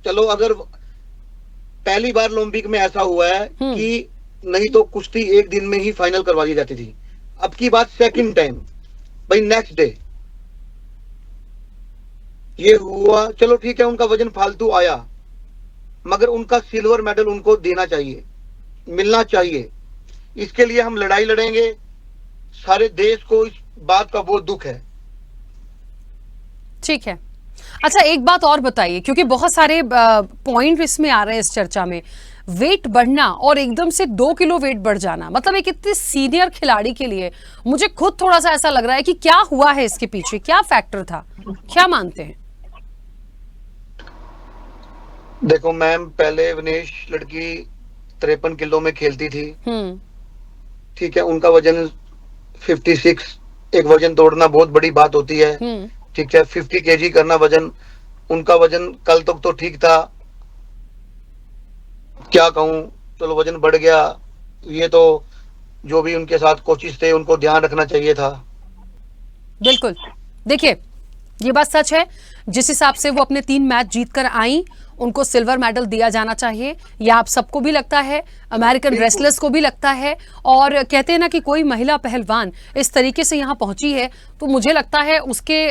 चलो, अगर पहली बार ओलंपिक में ऐसा हुआ है कि नहीं तो कुश्ती एक दिन में ही फाइनल करवा दी जाती थी, अब की बात सेकंड टाइम भाई नेक्स्ट डे ये हुआ। चलो ठीक है, उनका वजन फालतू आया, मगर उनका सिल्वर मेडल उनको देना चाहिए, मिलना चाहिए। इसके लिए हम लड़ाई लड़ेंगे। सारे देश को इस बात का बहुत दुख है। ठीक है। अच्छा, एक बात और बताइए, क्योंकि बहुत सारे पॉइंट इसमें आ रहे हैं इस चर्चा में। वेट बढ़ना और एकदम से 2 किलो वेट बढ़ जाना, मतलब एक इतने सीनियर खिलाड़ी के लिए मुझे खुद थोड़ा सा ऐसा लग रहा है कि क्या हुआ है इसके पीछे, क्या फैक्टर था, क्या मानते हैं? देखो मैम, पहले विनेश लड़की 53 किलो में खेलती थी, ठीक है। उनका वजन 56, एक वजन तोड़ना बहुत बड़ी बात होती है, ठीक है। 50 kg करना वजन, उनका वजन कल तक तो ठीक था, क्या कहूं, चलो वजन बढ़ गया। ये तो जो भी उनके साथ कोचेस थे उनको ध्यान रखना चाहिए था। बिल्कुल। देखिए ये बात सच है, जिस हिसाब से वो अपने 3 मैच जीतकर आई, उनको सिल्वर मेडल दिया जाना चाहिए। या आप सबको भी लगता है, अमेरिकन रेसलर्स को भी लगता है, और कहते हैं ना कि कोई महिला पहलवान इस तरीके से यहाँ पहुंची है तो मुझे लगता है उसके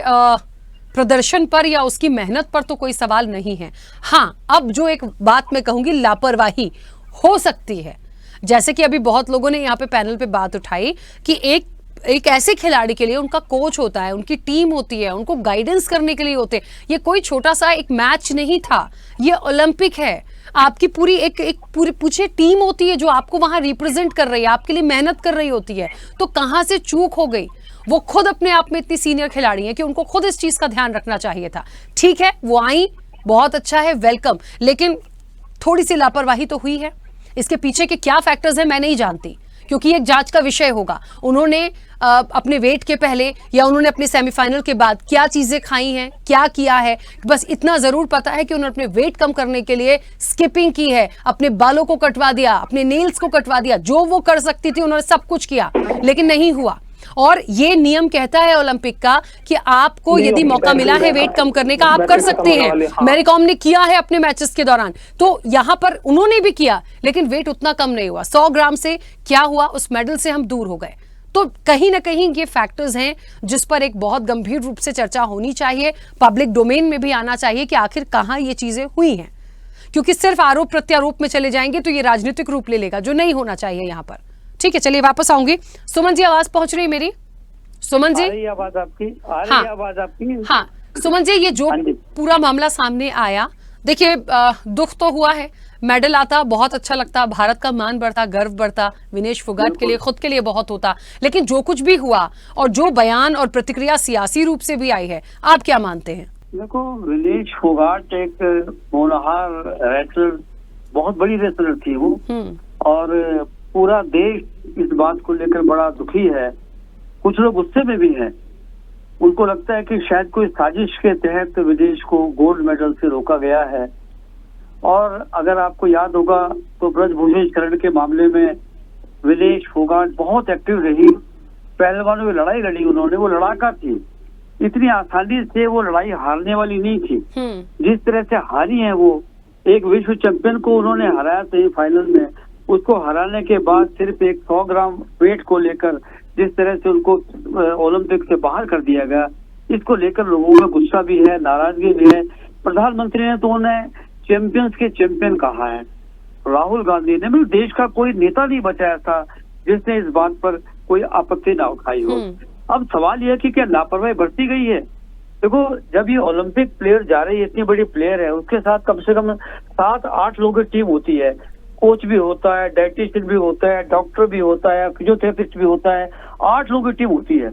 प्रदर्शन पर या उसकी मेहनत पर तो कोई सवाल नहीं है। हाँ, अब जो एक बात मैं कहूंगी, लापरवाही हो सकती है। जैसे कि अभी बहुत लोगों ने यहाँ पे पैनल पे बात उठाई कि एक ऐसे खिलाड़ी के लिए उनका कोच होता है, उनकी टीम होती है, उनको गाइडेंस करने के लिए होते हैं। ये कोई छोटा सा एक मैच नहीं था, ये ओलंपिक है। आपकी पूरी पूरी टीम होती है जो आपको वहां रिप्रेजेंट कर रही है, आपके लिए मेहनत कर रही होती है। तो कहां से चूक हो गई? वो खुद अपने आप में इतनी सीनियर खिलाड़ी हैं कि उनको खुद इस चीज का ध्यान रखना चाहिए था। ठीक है, वो आई, बहुत अच्छा है, वेलकम, लेकिन थोड़ी सी लापरवाही तो हुई है। इसके पीछे के क्या फैक्टर्स हैं मैं नहीं जानती, क्योंकि एक जांच का विषय होगा। उन्होंने अपने वेट के पहले या उन्होंने अपने सेमीफाइनल के बाद क्या चीजें खाई हैं, क्या किया है, बस इतना जरूर पता है कि उन्होंने अपने वेट कम करने के लिए स्किपिंग की है, अपने बालों को कटवा दिया, अपने नेल्स को कटवा दिया, जो वो कर सकती थी उन्होंने सब कुछ किया, लेकिन नहीं हुआ। और ये नियम कहता है ओलंपिक का कि आपको यदि मौका मिला है वेट कम करने का, आप कर सकते हैं। मैरी कॉम ने किया है अपने मैचेस के दौरान, तो यहां पर उन्होंने भी किया, लेकिन वेट उतना कम नहीं हुआ। 100 ग्राम से क्या हुआ, उस मेडल से हम दूर हो गए। तो कहीं ना कहीं ये फैक्टर्स हैं जिस पर एक बहुत गंभीर रूप से चर्चा होनी चाहिए, पब्लिक डोमेन में भी आना चाहिए कि आखिर कहां ये चीजें हुई हैं। क्योंकि सिर्फ आरोप प्रत्यारोप में चले जाएंगे तो ये राजनीतिक रूप ले लेगा, जो नहीं होना चाहिए यहाँ पर। ठीक है, चलिए वापस आऊंगी। सुमन जी, आवाज पहुंच रही है मेरी? सुमन जी, आवाज आपकी आ रही हाँ। है? आवाज आपकी? हाँ सुमन जी, ये जो पूरा मामला सामने आया, देखिए दुख तो हुआ है, मेडल आता बहुत अच्छा लगता, भारत का मान बढ़ता, गर्व बढ़ता, विनेश फोगाट के लिए, खुद के लिए बहुत होता, लेकिन जो कुछ भी हुआ और जो बयान और प्रतिक्रिया सियासी रूप से भी आई है, आप क्या मानते हैं? देखो, विनेश फोगाट एक होनहार रेसलर, बहुत बड़ी रेसलर थी वो, और पूरा देश इस बात को लेकर बड़ा दुखी है। कुछ लोग गुस्से में भी हैं, उनको लगता है कि शायद कोई साजिश के तहत विदेश को गोल्ड मेडल से रोका गया है। और अगर आपको याद होगा तो ब्रजभूषण शरण के मामले में विनेश फोगाट बहुत एक्टिव रही, पहलवानों में लड़ाई लड़ी उन्होंने, वो लड़ाका थी, इतनी आसानी से वो लड़ाई हारने वाली नहीं थी। जिस तरह से हारी है वो, एक विश्व चैंपियन को उन्होंने हराया सेमीफाइनल में, उसको हराने के बाद सिर्फ एक 100 ग्राम वेट को लेकर जिस तरह से उनको ओलंपिक से बाहर कर दिया गया, इसको लेकर लोगों में गुस्सा भी है, नाराजगी भी है। प्रधानमंत्री ने तो उन्हें चैंपियंस के चैंपियन कहा है। राहुल गांधी ने, मतलब देश का कोई नेता नहीं बचा ऐसा जिसने इस बात पर कोई आपत्ति ना उठाई हो। अब सवाल यह है कि क्या लापरवाही बरती गई है? देखो, जब ये ओलंपिक प्लेयर जा रही है, इतनी बड़ी प्लेयर है, उसके साथ कम से कम 7-8 लोगों की टीम होती है, कोच भी होता है, डाइटिशियन भी होता है, डॉक्टर भी होता है, फिजियोथेरेपिस्ट भी होता है, 8 लोगों की टीम होती है।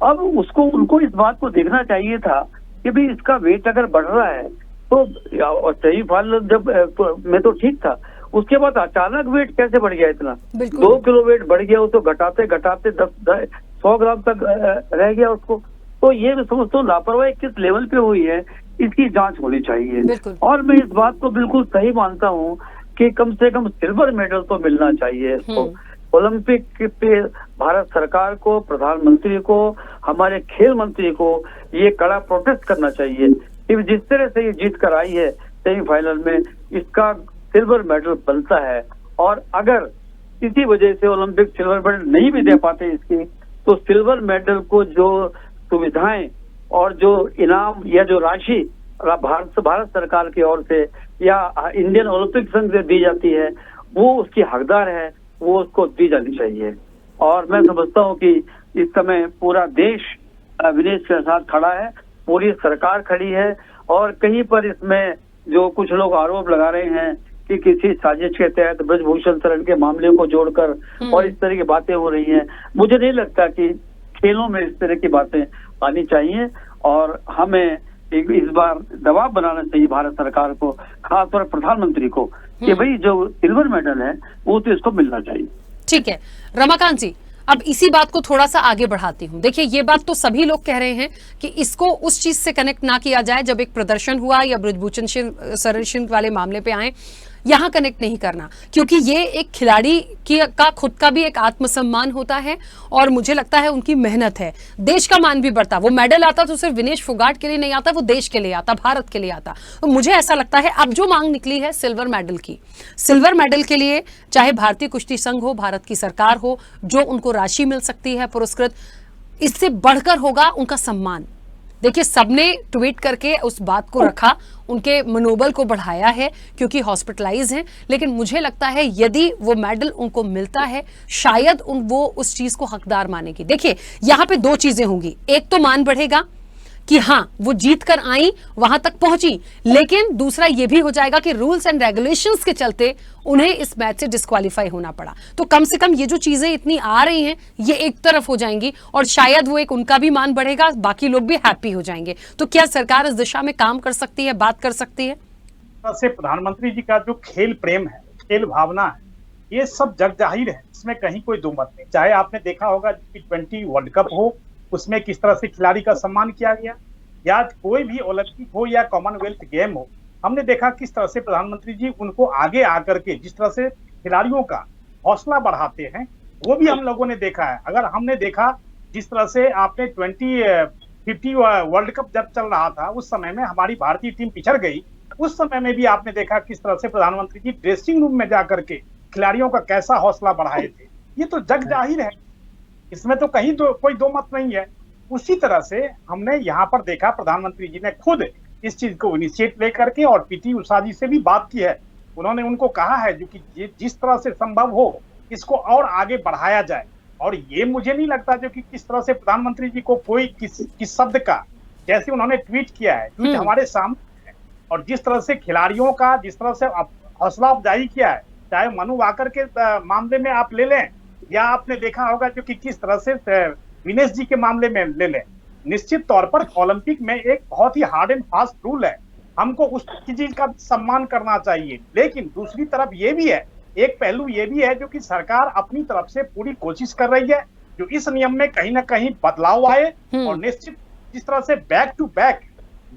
अब उनको इस बात को देखना चाहिए था कि भाई इसका वेट अगर बढ़ रहा है तो सेमीफाइनल जब में तो ठीक था, उसके बाद अचानक वेट कैसे बढ़ गया इतना? 2 किलो वेट बढ़ गया, उसको घटाते घटाते 100 ग्राम तक रह गया उसको। तो ये मैं समझता हूँ लापरवाही किस लेवल पे हुई है, इसकी जांच होनी चाहिए। और मैं इस बात को बिल्कुल सही मानता हूँ कि कम से कम सिल्वर मेडल तो मिलना चाहिए इसको। ओलंपिक पे भारत सरकार को, प्रधानमंत्री को, हमारे खेल मंत्री को ये कड़ा प्रोटेस्ट करना चाहिए कि जिस तरह से ये जीत कर आई है सेमीफाइनल में, इसका सिल्वर मेडल बनता है। और अगर किसी वजह से ओलंपिक सिल्वर मेडल नहीं भी दे पाते इसकी, तो सिल्वर मेडल को जो सुविधाएं और जो इनाम या जो राशि भारत सरकार की ओर से या इंडियन ओलंपिक संघ से दी जाती है, वो उसकी हकदार है, वो उसको दी जानी चाहिए। और मैं समझता हूँ कि इस समय पूरा देश विनेश के साथ खड़ा है, पूरी सरकार खड़ी है, और कहीं पर इसमें जो कुछ लोग आरोप लगा रहे हैं कि किसी साजिश के तहत ब्रजभूषण शरण के मामले को जोड़कर और इस तरह की बातें हो रही हैं, मुझे नहीं लगता कि खेलों में इस तरह की बातें आनी चाहिए। और हमें इस बार दबाव बनाना चाहिए भारत सरकार को, खासतौर प्रधानमंत्री को, कि भाई जो सिल्वर मेडल है वो तो इसको मिलना चाहिए। ठीक है रमाकांत जी, अब इसी बात को थोड़ा सा आगे बढ़ाती हूँ। देखिए, ये बात तो सभी लोग कह रहे हैं कि इसको उस चीज से कनेक्ट ना किया जाए जब एक प्रदर्शन हुआ या ब्रजभूषण शरण वाले मामले पे आए, यहां कनेक्ट नहीं करना, क्योंकि ये एक खिलाड़ी का खुद का भी एक आत्मसम्मान होता है और मुझे लगता है उनकी मेहनत है, देश का मान भी बढ़ता। वो मेडल आता तो सिर्फ विनेश फोगाट के लिए नहीं आता, वो देश के लिए आता, भारत के लिए आता। तो मुझे ऐसा लगता है अब जो मांग निकली है सिल्वर मेडल की, सिल्वर मेडल के लिए चाहे भारतीय कुश्ती संघ हो, भारत की सरकार हो, जो उनको राशि मिल सकती है पुरस्कृत, इससे बढ़कर होगा उनका सम्मान। देखिए, सबने ट्वीट करके उस बात को रखा, उनके मनोबल को बढ़ाया है क्योंकि हॉस्पिटलाइज हैं, लेकिन मुझे लगता है यदि वो मेडल उनको मिलता है, शायद वो उस चीज को हकदार मानेगी। देखिए, यहां पे 2 चीजें होंगी, एक तो मान बढ़ेगा कि हाँ वो जीत कर आई, वहां तक पहुंची, लेकिन दूसरा ये भी हो जाएगा कि रूल्स एंड रेगुलेशंस के चलते उन्हें इस मैच से डिस्क्वालीफाई होना पड़ा। तो कम से कम ये जो चीजें इतनी आ रही हैं, ये एक तरफ हो जाएंगी और शायद वो एक उनका भी मान बढ़ेगा, बाकी लोग भी हैप्पी हो जाएंगे। तो क्या सरकार इस दिशा में काम कर सकती है, बात कर सकती है? से प्रधानमंत्री जी का जो खेल प्रेम है, खेल भावना है, ये सब जग जाहिर है, इसमें कहीं कोई दो मत नहीं। चाहे आपने देखा होगा T20 वर्ल्ड कप हो, उसमें किस तरह से खिलाड़ी का सम्मान किया गया, या कोई भी ओलंपिक हो या कॉमनवेल्थ गेम हो, हमने देखा किस तरह से प्रधानमंत्री जी उनको आगे आकर के जिस तरह से खिलाड़ियों का हौसला बढ़ाते हैं, वो भी हम लोगों ने देखा है। अगर हमने देखा जिस तरह से आपने 2050 वर्ल्ड कप जब चल रहा था, उस समय में हमारी भारतीय टीम पिछड़ गई, उस समय में भी आपने देखा किस तरह से प्रधानमंत्री जी ड्रेसिंग रूम में जाकर के खिलाड़ियों का कैसा हौसला बढ़ाए थे। ये तो जग जाहिर है, इसमें तो कहीं कोई दो मत नहीं है। उसी तरह से हमने यहाँ पर देखा प्रधानमंत्री जी ने खुद इस चीज को इनिशिएट लेकर के, और पीटी उषा जी से भी बात की है। उन्होंने उनको कहा है जो कि जिस तरह से संभव हो इसको और आगे बढ़ाया जाए। और ये मुझे नहीं लगता जो कि किस तरह से प्रधानमंत्री जी को कोई किस शब्द का, जैसे उन्होंने ट्वीट किया है, ट्वीट हमारे सामने है, और जिस तरह से खिलाड़ियों का जिस तरह से हौसला अफजाई किया है, चाहे मनु वाकर के मामले में आप ले लें, या आपने देखा होगा जो कि किस तरह से विनेश जी के मामले में ले लें। निश्चित तौर पर ओलंपिक में एक बहुत ही हार्ड एंड फास्ट रूल है, हमको उस चीज का सम्मान करना चाहिए। लेकिन दूसरी तरफ ये भी है, एक पहलू ये भी है जो कि सरकार अपनी तरफ से पूरी कोशिश कर रही है जो इस नियम में कहीं ना कहीं बदलाव आए, और निश्चित जिस तरह से बैक टू बैक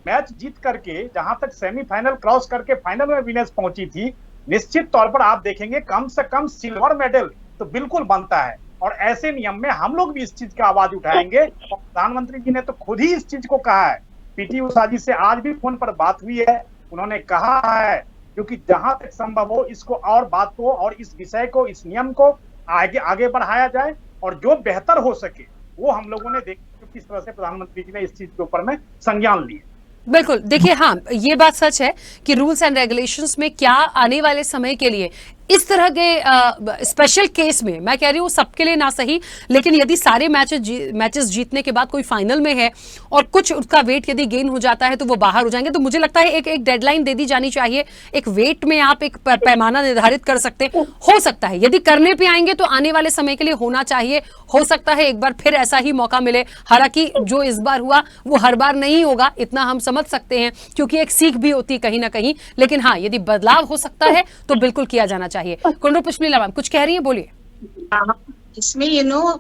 मैच जीत करके जहां तक सेमीफाइनल क्रॉस करके फाइनल में विनेश पहुंची थी, निश्चित तौर पर आप देखेंगे कम से कम सिल्वर मेडल तो बिल्कुल बनता है। और ऐसे नियम में हम लोग भी इस चीज का आवाज उठाएंगे, और प्रधानमंत्री जी ने तो खुद ही इस चीज को कहा है। पीटी उषा जी से आज भी फोन पर बात हुई है, उन्होंने कहा है क्योंकि जहां तक संभव हो इसको और बात को और इस विषय को, इस नियम को आगे बढ़ाया जाए, और जो बेहतर हो सके वो हम लोगों ने देखा किस तरह से प्रधानमंत्री जी ने इस चीज के ऊपर में संज्ञान लिए। बिल्कुल, देखिए हाँ, ये बात सच है कि रूल्स एंड रेगुलेशंस में क्या आने वाले समय के लिए इस तरह के स्पेशल केस में, मैं कह रही हूँ सबके लिए ना सही, लेकिन यदि सारे मैचेस जीतने के बाद कोई फाइनल में है और कुछ उसका वेट यदि गेन हो जाता है तो वो बाहर हो जाएंगे, तो मुझे लगता है एक डेडलाइन दे दी जानी चाहिए। एक वेट में आप एक पैमाना निर्धारित कर सकते हैं, हो सकता है यदि करने पे आएंगे तो आने वाले समय के लिए होना चाहिए। हो सकता है एक बार फिर ऐसा ही मौका मिले, हालांकि जो इस बार हुआ वो हर बार नहीं होगा, इतना हम समझ सकते हैं, क्योंकि एक सीख भी होती है कहीं ना कहीं। लेकिन हाँ, यदि बदलाव हो सकता है तो बिल्कुल किया जाना चाहिए। कुंडू पुष्पलीला मैम कुछ कह रही है, बोलिए। इसमें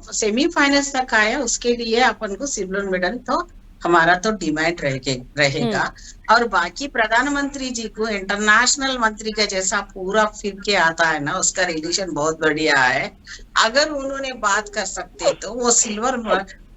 सेमीफाइनल्स तक आया, उसके लिए अपन को सिल्वर मेडल तो हमारा तो डिमांड रहेगा। और बाकी प्रधानमंत्री जी को इंटरनेशनल मंत्री का जैसा पूरा फिर के आता है ना, उसका रिलेशन बहुत बढ़िया है। अगर उन्होंने बात कर सकते तो वो सिल्वर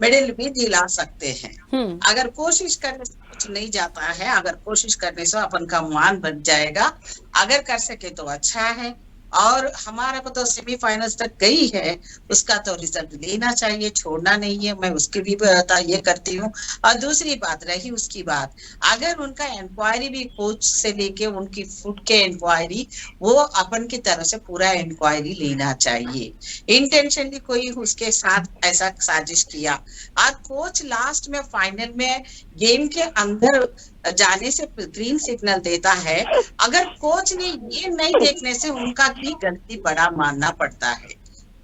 मेडल भी दिला सकते हैं। अगर कोशिश करने से कुछ नहीं जाता है, अगर कोशिश करने से अपन का मान बन जाएगा, अगर कर सके तो अच्छा है। और हमारा को तो सेमीफाइनल्स तक गई है, उसका तो रिजल्ट लेना चाहिए, छोड़ना नहीं है। मैं उसकी भी ये करती हूँ। और दूसरी बात रही उसकी बात, अगर उनका इंक्वायरी भी कोच से लेके उनकी फुट के इंक्वायरी, वो अपन की तरफ से पूरा इंक्वायरी लेना चाहिए। इंटेंशनली कोई उसके साथ ऐसा साजिश किया, और कोच लास्ट में फाइनल में गेम के अंदर जाने से ग्रीन सिग्नल देता है, अगर कोच ने ये नहीं देखने से उनका भी गलती बड़ा मानना पड़ता है।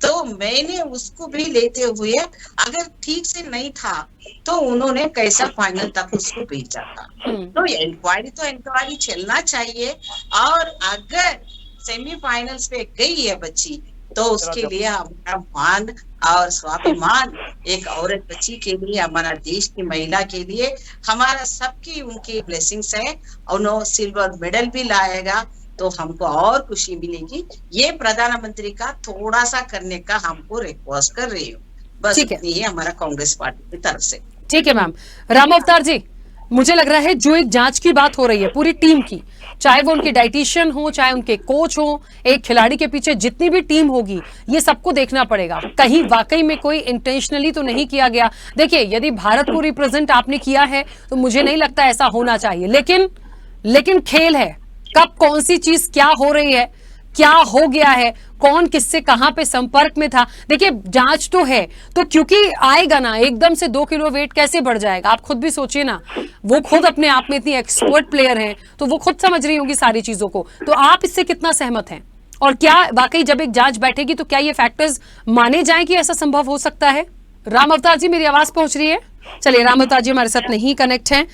तो मैंने उसको भी लेते हुए, अगर ठीक से नहीं था तो उन्होंने कैसा फाइनल तक उसको भेजा था। तो इंक्वायरी चलना चाहिए। और अगर सेमीफाइनल्स पे गई है बच्ची तो उसके लिए हमारा मान और स्वाभिमान, एक औरत बच्ची के लिए, हमारा देश की महिला के लिए, हमारा सबकी उनकी ब्लेसिंग्स है। उन्होंने सिल्वर मेडल भी लाएगा तो हमको और खुशी मिलेगी। ये प्रधानमंत्री का थोड़ा सा करने का हमको रिक्वेस्ट कर रही हूँ, बस इतनी है हमारा कांग्रेस पार्टी की तरफ से। ठीक है मैम। राम अवतार जी, मुझे लग रहा है जो एक जांच की बात हो रही है पूरी टीम की, चाहे वो उनके डाइटिशियन हो, चाहे उनके कोच हो, एक खिलाड़ी के पीछे जितनी भी टीम होगी, ये सबको देखना पड़ेगा कहीं वाकई में कोई इंटेंशनली तो नहीं किया गया। देखिए, यदि भारत को रिप्रेजेंट आपने किया है तो मुझे नहीं लगता ऐसा होना चाहिए, लेकिन खेल है, कब कौन सी चीज क्या हो रही है, क्या हो गया है, कौन किससे कहां पे संपर्क में था। देखिए, जांच तो है, तो क्योंकि आएगा ना एकदम से 2 किलो वेट कैसे बढ़ जाएगा, आप खुद भी सोचिए ना। वो खुद अपने आप में इतनी एक्सपर्ट प्लेयर हैं, तो वो खुद समझ रही होंगी सारी चीजों को। तो आप इससे कितना सहमत हैं, और क्या वाकई जब एक जांच बैठेगी तो क्या ये फैक्टर्स माने जाएं कि ऐसा संभव हो सकता है? राम अवतार जी, मेरी आवाज पहुंच रही है? चलिए, राम अवतार जी हमारे साथ नहीं कनेक्ट हैं।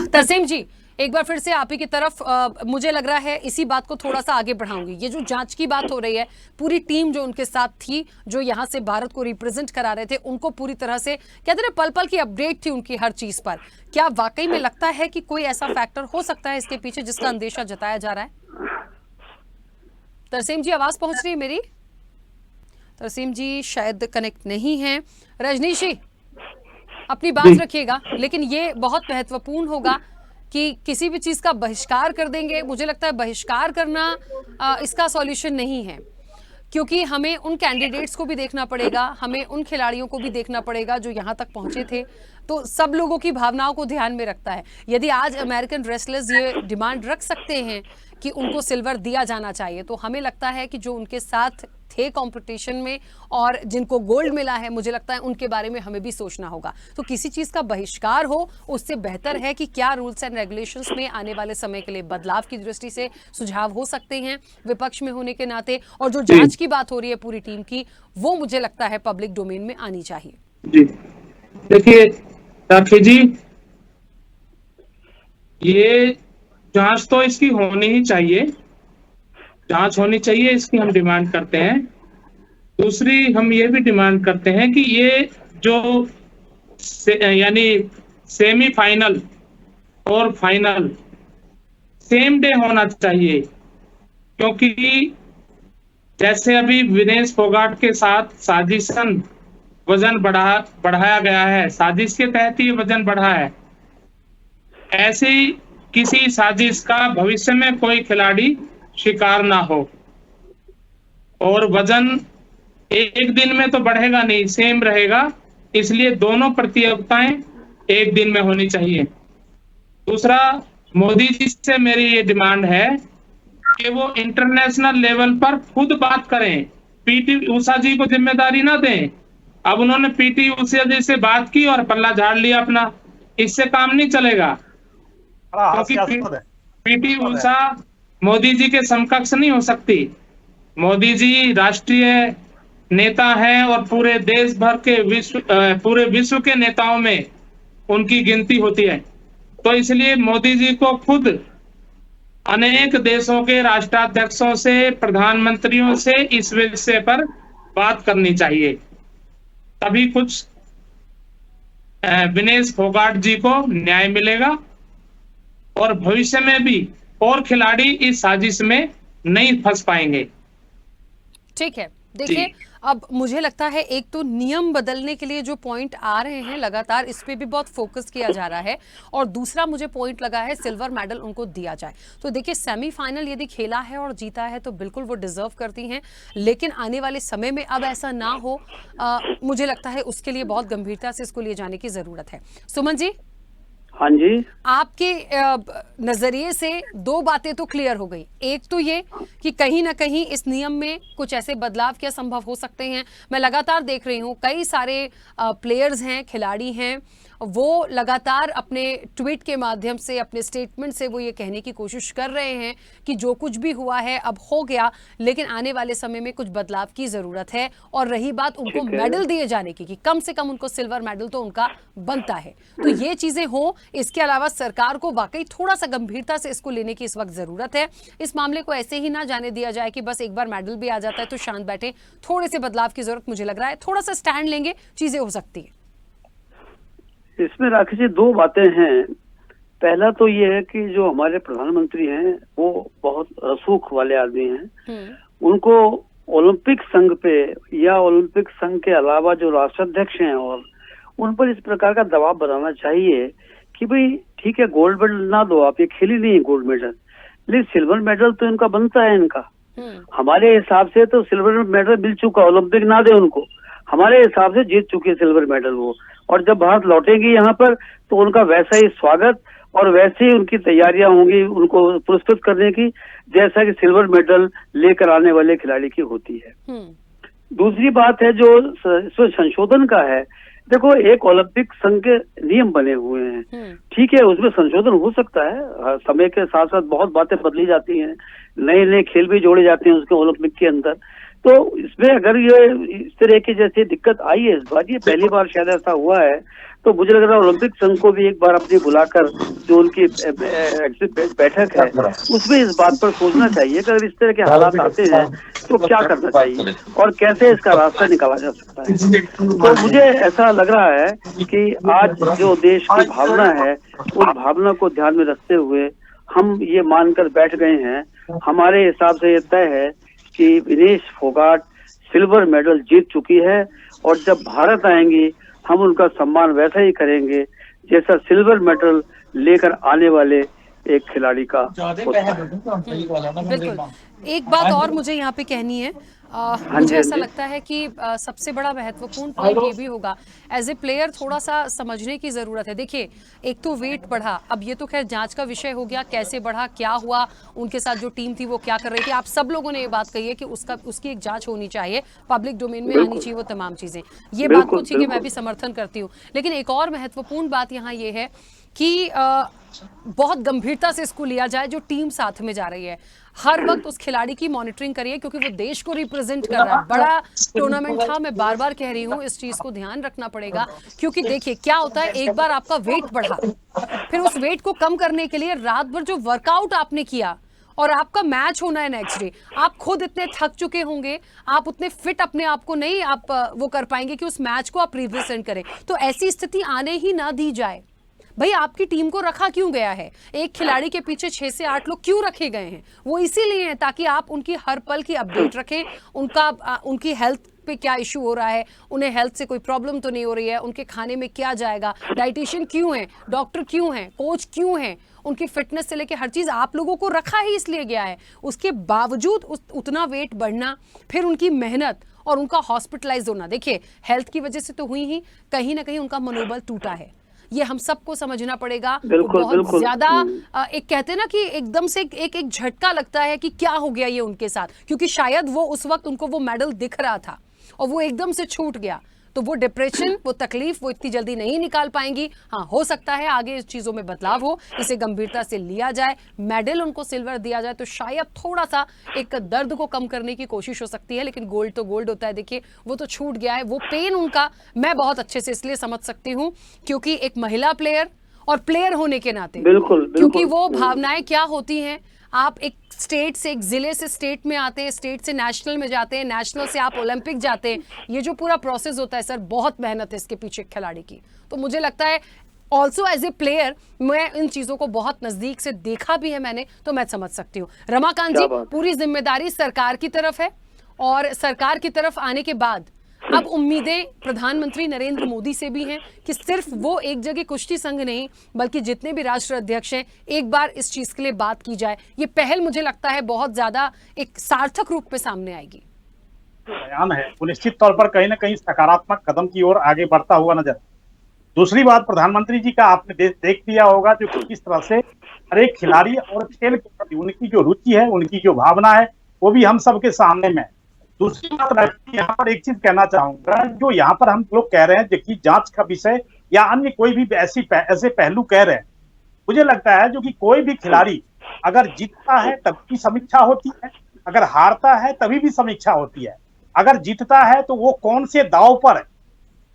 तरसेम जी, एक बार फिर से आप ही की तरफ मुझे लग रहा है इसी बात को थोड़ा सा आगे बढ़ाऊंगी। ये जो जांच की बात हो रही है, पूरी टीम जो उनके साथ थी, जो यहाँ से भारत को रिप्रेजेंट करा रहे थे, उनको पूरी तरह से कहते हैं पल पल की अपडेट थी उनकी हर चीज पर। क्या वाकई में लगता है कि कोई ऐसा फैक्टर हो सकता है इसके पीछे जिसका अंदेशा जताया जा रहा है? तरसेम जी, आवाज पहुंच रही है मेरी? तरसेम जी शायद कनेक्ट नहीं है। रजनीश जी, अपनी बात रखिएगा, लेकिन ये बहुत महत्वपूर्ण होगा कि किसी भी चीज का बहिष्कार कर देंगे, मुझे लगता है बहिष्कार करना इसका सॉल्यूशन नहीं है। क्योंकि हमें उन कैंडिडेट्स को भी देखना पड़ेगा, हमें उन खिलाड़ियों को भी देखना पड़ेगा जो यहाँ तक पहुंचे थे। तो सब लोगों की भावनाओं को ध्यान में रखता है। यदि आज अमेरिकन रेसलर्स ये डिमांड रख सकते हैं कि उनको सिल्वर दिया जाना चाहिए, तो हमें लगता है कि जो उनके साथ थे कंपटीशन में और जिनको गोल्ड मिला है, मुझे लगता है उनके बारे में हमें भी सोचना होगा। तो किसी चीज का बहिष्कार हो उससे बेहतर है कि क्या रूल्स एंड रेगुलेशंस में आने वाले समय के लिए बदलाव की दृष्टि से सुझाव हो सकते हैं विपक्ष में होने के नाते। और जो जांच की बात हो रही है पूरी टीम की, वो मुझे लगता है पब्लिक डोमेन में आनी चाहिए। जी देखिए राखी जी, ये जांच तो इसकी होनी ही चाहिए, जांच होनी चाहिए, इसकी हम डिमांड करते हैं। दूसरी हम ये भी डिमांड करते हैं कि ये जो यानी सेमीफाइनल और फाइनल सेम डे होना चाहिए, क्योंकि जैसे अभी विनेश फोगाट के साथ साजिशन वजन बढ़ाया गया है, साजिश के तहत ही वजन बढ़ा है, ऐसी किसी साजिश का भविष्य में कोई खिलाड़ी शिकार ना हो। और वजन एक दिन में तो बढ़ेगा नहीं, सेम रहेगा, इसलिए दोनों प्रतियोगिताएं एक दिन में होनी चाहिए। दूसरा, मोदी जी से मेरी ये डिमांड है कि वो इंटरनेशनल लेवल पर खुद बात करें, पीटी उषा जी को जिम्मेदारी ना दें। अब उन्होंने पीटी उषा जी से बात की और पल्ला झाड़ लिया अपना, इससे काम नहीं चलेगा, क्योंकि पीटी उषा मोदी जी के समकक्ष नहीं हो सकती। मोदी जी राष्ट्रीय नेता हैं और पूरे देश भर के पूरे विश्व के नेताओं में उनकी गिनती होती है। तो इसलिए मोदी जी को खुद अनेक देशों के राष्ट्राध्यक्षों से, प्रधानमंत्रियों से इस विषय पर बात करनी चाहिए, तभी कुछ विनेश फोगाट जी को न्याय मिलेगा और भविष्य में भी और खिलाड़ी इस साजिश में नहीं फंस पाएंगे। ठीक है, देखिए अब मुझे लगता है एक तो नियम बदलने के लिए जो पॉइंट आ रहे हैं लगातार, इस पे भी बहुत फोकस किया जा रहा है, और दूसरा मुझे पॉइंट लगा है सिल्वर मेडल उनको दिया जाए। तो देखिए सेमीफाइनल यदि खेला है और जीता है तो बिल्कुल वो डिजर्व करती हैं, लेकिन आने वाले समय में अब ऐसा ना हो, मुझे लगता है उसके लिए बहुत गंभीरता से इसको लिए जाने की जरूरत है। सुमन जी, हाँ जी, आपके नजरिए से दो बातें तो क्लियर हो गई। एक तो ये कि कहीं ना कहीं इस नियम में कुछ ऐसे बदलाव क्या संभव हो सकते हैं। मैं लगातार देख रही हूँ कई सारे प्लेयर्स हैं, खिलाड़ी हैं, वो लगातार अपने ट्वीट के माध्यम से, अपने स्टेटमेंट से वो ये कहने की कोशिश कर रहे हैं कि जो कुछ भी हुआ है अब हो गया, लेकिन आने वाले समय में कुछ बदलाव की जरूरत है। और रही बात उनको मेडल दिए जाने की, कि कम से कम उनको सिल्वर मेडल तो उनका बनता है। तो ये चीजें हो, इसके अलावा सरकार को वाकई थोड़ा सा गंभीरता से इसको लेने की इस वक्त जरूरत है। इस मामले को ऐसे ही ना जाने दिया जाए कि बस एक बार मेडल भी आ जाता है तो शांत बैठे। थोड़े से बदलाव की जरूरत मुझे लग रहा है, थोड़ा सा स्टैंड लेंगे चीजें हो सकती है। इसमें राखी जी दो बातें हैं। पहला तो ये है कि जो हमारे प्रधानमंत्री हैं वो बहुत रसूख वाले आदमी हैं। उनको ओलंपिक संघ पे या ओलंपिक संघ के अलावा जो राष्ट्राध्यक्ष हैं और उन पर इस प्रकार का दबाव बनाना चाहिए कि भाई ठीक है, गोल्ड मेडल ना दो आप, ये खेली नहीं है गोल्ड मेडल, लेकिन सिल्वर मेडल तो इनका बनता है। इनका हमारे हिसाब से तो सिल्वर मेडल मिल चुका, ओलंपिक ना दे उनको, हमारे हिसाब से जीत चुके सिल्वर मेडल वो। और जब भारत लौटेंगी यहाँ पर तो उनका वैसा ही स्वागत और वैसे ही उनकी तैयारियां होंगी उनको पुरस्कृत करने की, जैसा कि सिल्वर मेडल लेकर आने वाले खिलाड़ी की होती है। दूसरी बात है जो इसमें संशोधन का है, देखो एक ओलंपिक संघ के नियम बने हुए हैं, ठीक है, उसमें संशोधन हो सकता है, समय के साथ साथ बहुत बातें बदली जाती हैं, नए नए खेल भी जोड़े जाते हैं उसके ओलंपिक के अंदर। तो इसमें अगर ये इस तरह की जैसे दिक्कत आई है इस बार, ये पहली बार शायद ऐसा हुआ है, तो मुझे लग रहा है ओलंपिक संघ को भी एक बार अपनी बुलाकर जो उनकी बैठक है उसमें इस बात पर सोचना चाहिए कि अगर इस तरह के हालात आते हैं तो क्या करना चाहिए और कैसे इसका रास्ता निकाला जा सकता है। तो मुझे ऐसा लग रहा है कि आज जो देश की भावना है उस भावना को ध्यान में रखते हुए हम ये मानकर बैठ गए हैं, हमारे हिसाब से ये तय है कि विनेश फोगाट सिल्वर मेडल जीत चुकी है और जब भारत आएंगी हम उनका सम्मान वैसा ही करेंगे जैसा सिल्वर मेडल लेकर आने वाले एक खिलाड़ी का होता है। बिल्कुल। एक बात और मुझे यहाँ पे कहनी है, मुझे हाँ ऐसा जी। लगता है कि सबसे बड़ा महत्वपूर्ण पॉइंट ये भी होगा, एज ए प्लेयर थोड़ा सा समझने की ज़रूरत है। देखिए, एक तो वेट बढ़ा, अब ये तो खैर जांच का विषय हो गया, कैसे बढ़ा, क्या हुआ, उनके साथ जो टीम थी वो क्या कर रही थी। आप सब लोगों ने ये बात कही है कि उसकी एक जांच होनी चाहिए, पब्लिक डोमेन में आनी चाहिए वो तमाम चीज़ें। ये बात तो ठीक है, मैं भी समर्थन करती हूँ, लेकिन एक और महत्वपूर्ण बात यहाँ ये है कि बहुत गंभीरता से इसको लिया जाए जो टीम साथ में जा रही है। हर वक्त उस खिलाड़ी की मॉनिटरिंग करिए, क्योंकि वो देश को रिप्रेजेंट कर रहा है। बड़ा टूर्नामेंट था, मैं बार बार कह रही हूँ, इस चीज को ध्यान रखना पड़ेगा। क्योंकि देखिए क्या होता है, एक बार आपका वेट बढ़ा, फिर उस वेट को कम करने के लिए रात भर जो वर्कआउट आपने किया और आपका मैच होना है नेक्स्ट डे, आप खुद इतने थक चुके होंगे, आप उतने फिट अपने आप को नहीं आप वो कर पाएंगे कि उस मैच को आप रिप्रेजेंट करें। तो ऐसी स्थिति आने ही ना दी जाए। भाई, आपकी टीम को रखा क्यों गया है? एक खिलाड़ी के पीछे 6 से 8 लोग क्यों रखे गए हैं? वो इसीलिए हैं ताकि आप उनकी हर पल की अपडेट रखें, उनकी हेल्थ पे क्या इशू हो रहा है, उन्हें हेल्थ से कोई प्रॉब्लम तो नहीं हो रही है, उनके खाने में क्या जाएगा, डाइटिशियन क्यों है, डॉक्टर क्यों है, कोच क्यों है, उनकी फिटनेस से लेके हर चीज़ आप लोगों को रखा ही इसलिए गया है। उसके बावजूद उतना वेट बढ़ना, फिर उनकी मेहनत और उनका हॉस्पिटलाइज होना, देखिए हेल्थ की वजह से तो हुई ही, कहीं ना कहीं उनका मनोबल टूटा है। ये हम सबको समझना पड़ेगा। बिल्कुल, बहुत बिल्कुल। ज्यादा एक कहते हैं ना कि एकदम से एक झटका लगता है कि क्या हो गया ये उनके साथ, क्योंकि शायद वो उस वक्त उनको वो मेडल दिख रहा था और वो एकदम से छूट गया। तो वो डिप्रेशन, वो तकलीफ वो इतनी जल्दी नहीं निकाल पाएंगी। हाँ, हो सकता है आगे इस चीज़ों में बदलाव हो, इसे गंभीरता से लिया जाए, मेडल उनको सिल्वर दिया जाए तो शायद थोड़ा सा एक दर्द को कम करने की कोशिश हो सकती है। लेकिन गोल्ड तो गोल्ड होता है। देखिए, वो तो छूट गया है। वो पेन उनका मैं बहुत अच्छे से इसलिए समझ सकती हूँ क्योंकि एक महिला प्लेयर और प्लेयर होने के नाते, बिल्कुल, क्योंकि वो भावनाएं क्या होती हैं, आप एक स्टेट से, एक जिले से स्टेट में आते हैं, स्टेट से नेशनल में जाते हैं, नेशनल से आप ओलंपिक जाते हैं, ये जो पूरा प्रोसेस होता है सर, बहुत मेहनत है इसके पीछे खिलाड़ी की। तो मुझे लगता है ऑल्सो एज ए प्लेयर मैं इन चीज़ों को बहुत नज़दीक से देखा भी है मैंने, तो मैं समझ सकती हूँ। रमाकांत जी, पूरी जिम्मेदारी सरकार की तरफ है और सरकार की तरफ आने के बाद अब उम्मीदें प्रधानमंत्री नरेंद्र मोदी से भी हैं कि सिर्फ वो एक जगह कुश्ती संघ नहीं बल्कि जितने भी राष्ट्र अध्यक्ष हैं, एक बार इस चीज के लिए बात की जाए। ये पहल मुझे लगता है बहुत ज्यादा एक सार्थक रूप में सामने आएगी। बयान है वो निश्चित तौर पर कहीं ना कहीं सकारात्मक कदम की ओर आगे बढ़ता हुआ नजर। दूसरी बात, प्रधानमंत्री जी का आपने देख लिया होगा जो किस तरह से हर एक खिलाड़ी और खेल के प्रति उनकी जो रुचि है, उनकी जो भावना है, वो भी हम सबके सामने में। दूसरी बात, यहाँ पर एक चीज कहना चाहूंगा, जो यहाँ पर हम लोग कह रहे हैं कि जांच का विषय या अन्य कोई भी ऐसे पहलू कह रहे हैं, मुझे लगता है जो कि कोई भी खिलाड़ी अगर जीतता है तभी समीक्षा होती है, अगर हारता है तभी भी समीक्षा होती है। अगर जीतता है तो वो कौन से दांव पर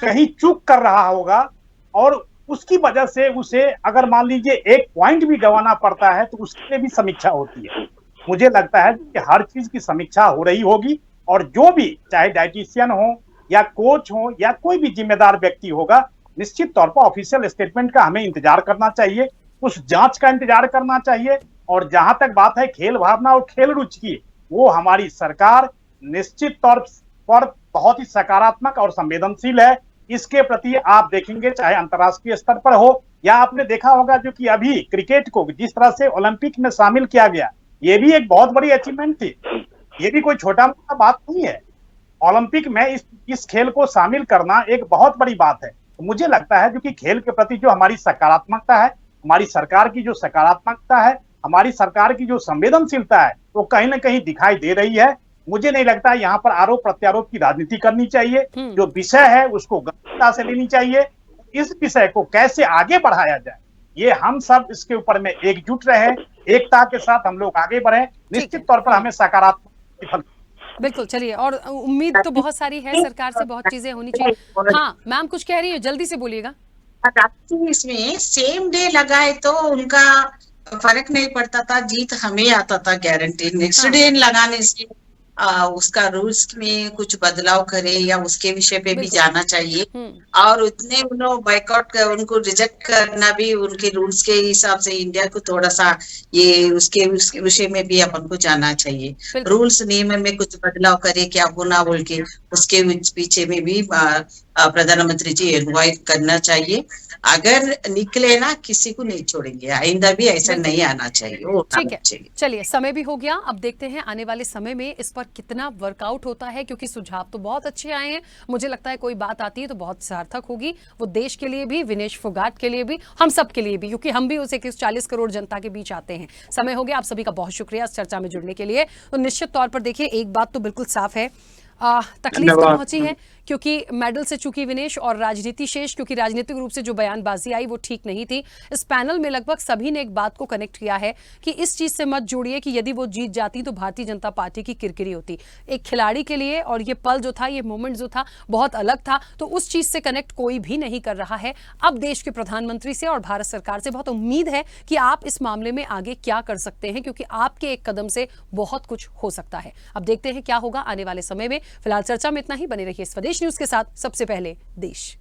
कहीं चूक कर रहा होगा और उसकी वजह से उसे अगर मान लीजिए 1 पॉइंट भी गंवाना पड़ता है तो उसके लिए भी समीक्षा होती है। मुझे लगता है कि हर चीज की समीक्षा हो रही होगी और जो भी, चाहे डाइटिशियन हो या कोच हो या कोई भी जिम्मेदार व्यक्ति होगा, निश्चित तौर पर ऑफिशियल स्टेटमेंट का हमें इंतजार करना चाहिए, उस जांच का इंतजार करना चाहिए। और जहां तक बात है खेल भावना और खेल रुचि की, वो हमारी सरकार निश्चित तौर पर बहुत ही सकारात्मक और संवेदनशील है। इसके प्रति आप देखेंगे चाहे अंतर्राष्ट्रीय स्तर पर हो या आपने देखा होगा जो कि अभी क्रिकेट को जिस तरह से ओलंपिक में शामिल किया गया, ये भी एक बहुत बड़ी अचीवमेंट थी। ये भी कोई छोटा मोटा बात नहीं है। ओलंपिक में इस खेल को शामिल करना एक बहुत बड़ी बात है। तो मुझे लगता है जो कि खेल के प्रति जो हमारी सकारात्मकता है, हमारी सरकार की जो सकारात्मकता है, हमारी सरकार की जो संवेदनशीलता है, वो कहीं ना कहीं दिखाई दे रही है। मुझे नहीं लगता है यहाँ पर आरोप प्रत्यारोप की राजनीति करनी चाहिए। जो विषय है उसको गंभीरता से लेनी चाहिए। इस विषय को कैसे आगे बढ़ाया जाए, ये हम सब इसके ऊपर में एकजुट रहे, एकता के साथ हम लोग आगे बढ़े, निश्चित तौर पर हमें सकारात्मक फल। बिल्कुल, चलिए। और उम्मीद तो बहुत सारी है, सरकार से बहुत चीजें होनी चाहिए। हाँ मैम, कुछ कह रही है, जल्दी से बोलिएगा। इसमें सेम डे लगाए तो उनका फर्क नहीं पड़ता था, जीत हमें आता था गारंटी। नेक्स्ट डे लगाने से उसका रूल्स में कुछ बदलाव करे या उसके विषय पे भी जाना चाहिए। और उतने उन्होंने बाइकआउट उनको रिजेक्ट करना भी उनके रूल्स के हिसाब से इंडिया को थोड़ा सा ये उसके विषय में भी अपन को जाना चाहिए। रूल्स नियम में कुछ बदलाव करे क्या होना बोल के उसके पीछे में भी प्रधानमंत्री जी इनवाइट करना चाहिए। अगर निकले ना, किसी को नहीं छोड़ेंगे, आइंदा भी ऐसा नहीं आना चाहिए, वो ठीक है, चाहिए। चलिए समय भी हो गया, अब देखते हैं आने वाले समय में इस पर कितना वर्कआउट होता है, क्योंकि सुझाव तो बहुत अच्छे आए हैं। मुझे लगता है कोई बात आती है तो बहुत सार्थक होगी, वो देश के लिए भी, विनेश फोगाट के लिए भी, हम सब के लिए भी, क्योंकि हम भी उसे 40 करोड़ जनता के बीच आते हैं। समय हो गया, आप सभी का बहुत शुक्रिया इस चर्चा में जुड़ने के लिए। तो निश्चित तौर पर देखिए, एक बात तो बिल्कुल साफ है, तकलीफ तो पहुंची है क्योंकि मेडल से चूकी विनेश, और राजनीति शेष, क्योंकि राजनीतिक रूप से जो बयानबाजी आई वो ठीक नहीं थी। इस पैनल में लगभग सभी ने एक बात को कनेक्ट किया है कि इस चीज से मत जोड़िए कि यदि वो जीत जाती तो भारतीय जनता पार्टी की किरकिरी होती। एक खिलाड़ी के लिए और ये पल जो था, ये मोमेंट जो था, बहुत अलग था, तो उस चीज से कनेक्ट कोई भी नहीं कर रहा है। अब देश के प्रधानमंत्री से और भारत सरकार से बहुत उम्मीद है कि आप इस मामले में आगे क्या कर सकते हैं, क्योंकि आपके एक कदम से बहुत कुछ हो सकता है। अब देखते हैं क्या होगा आने वाले समय में। फिलहाल चर्चा में इतना ही, बने रहिए स्वदेश न्यूज के साथ, सबसे पहले देश।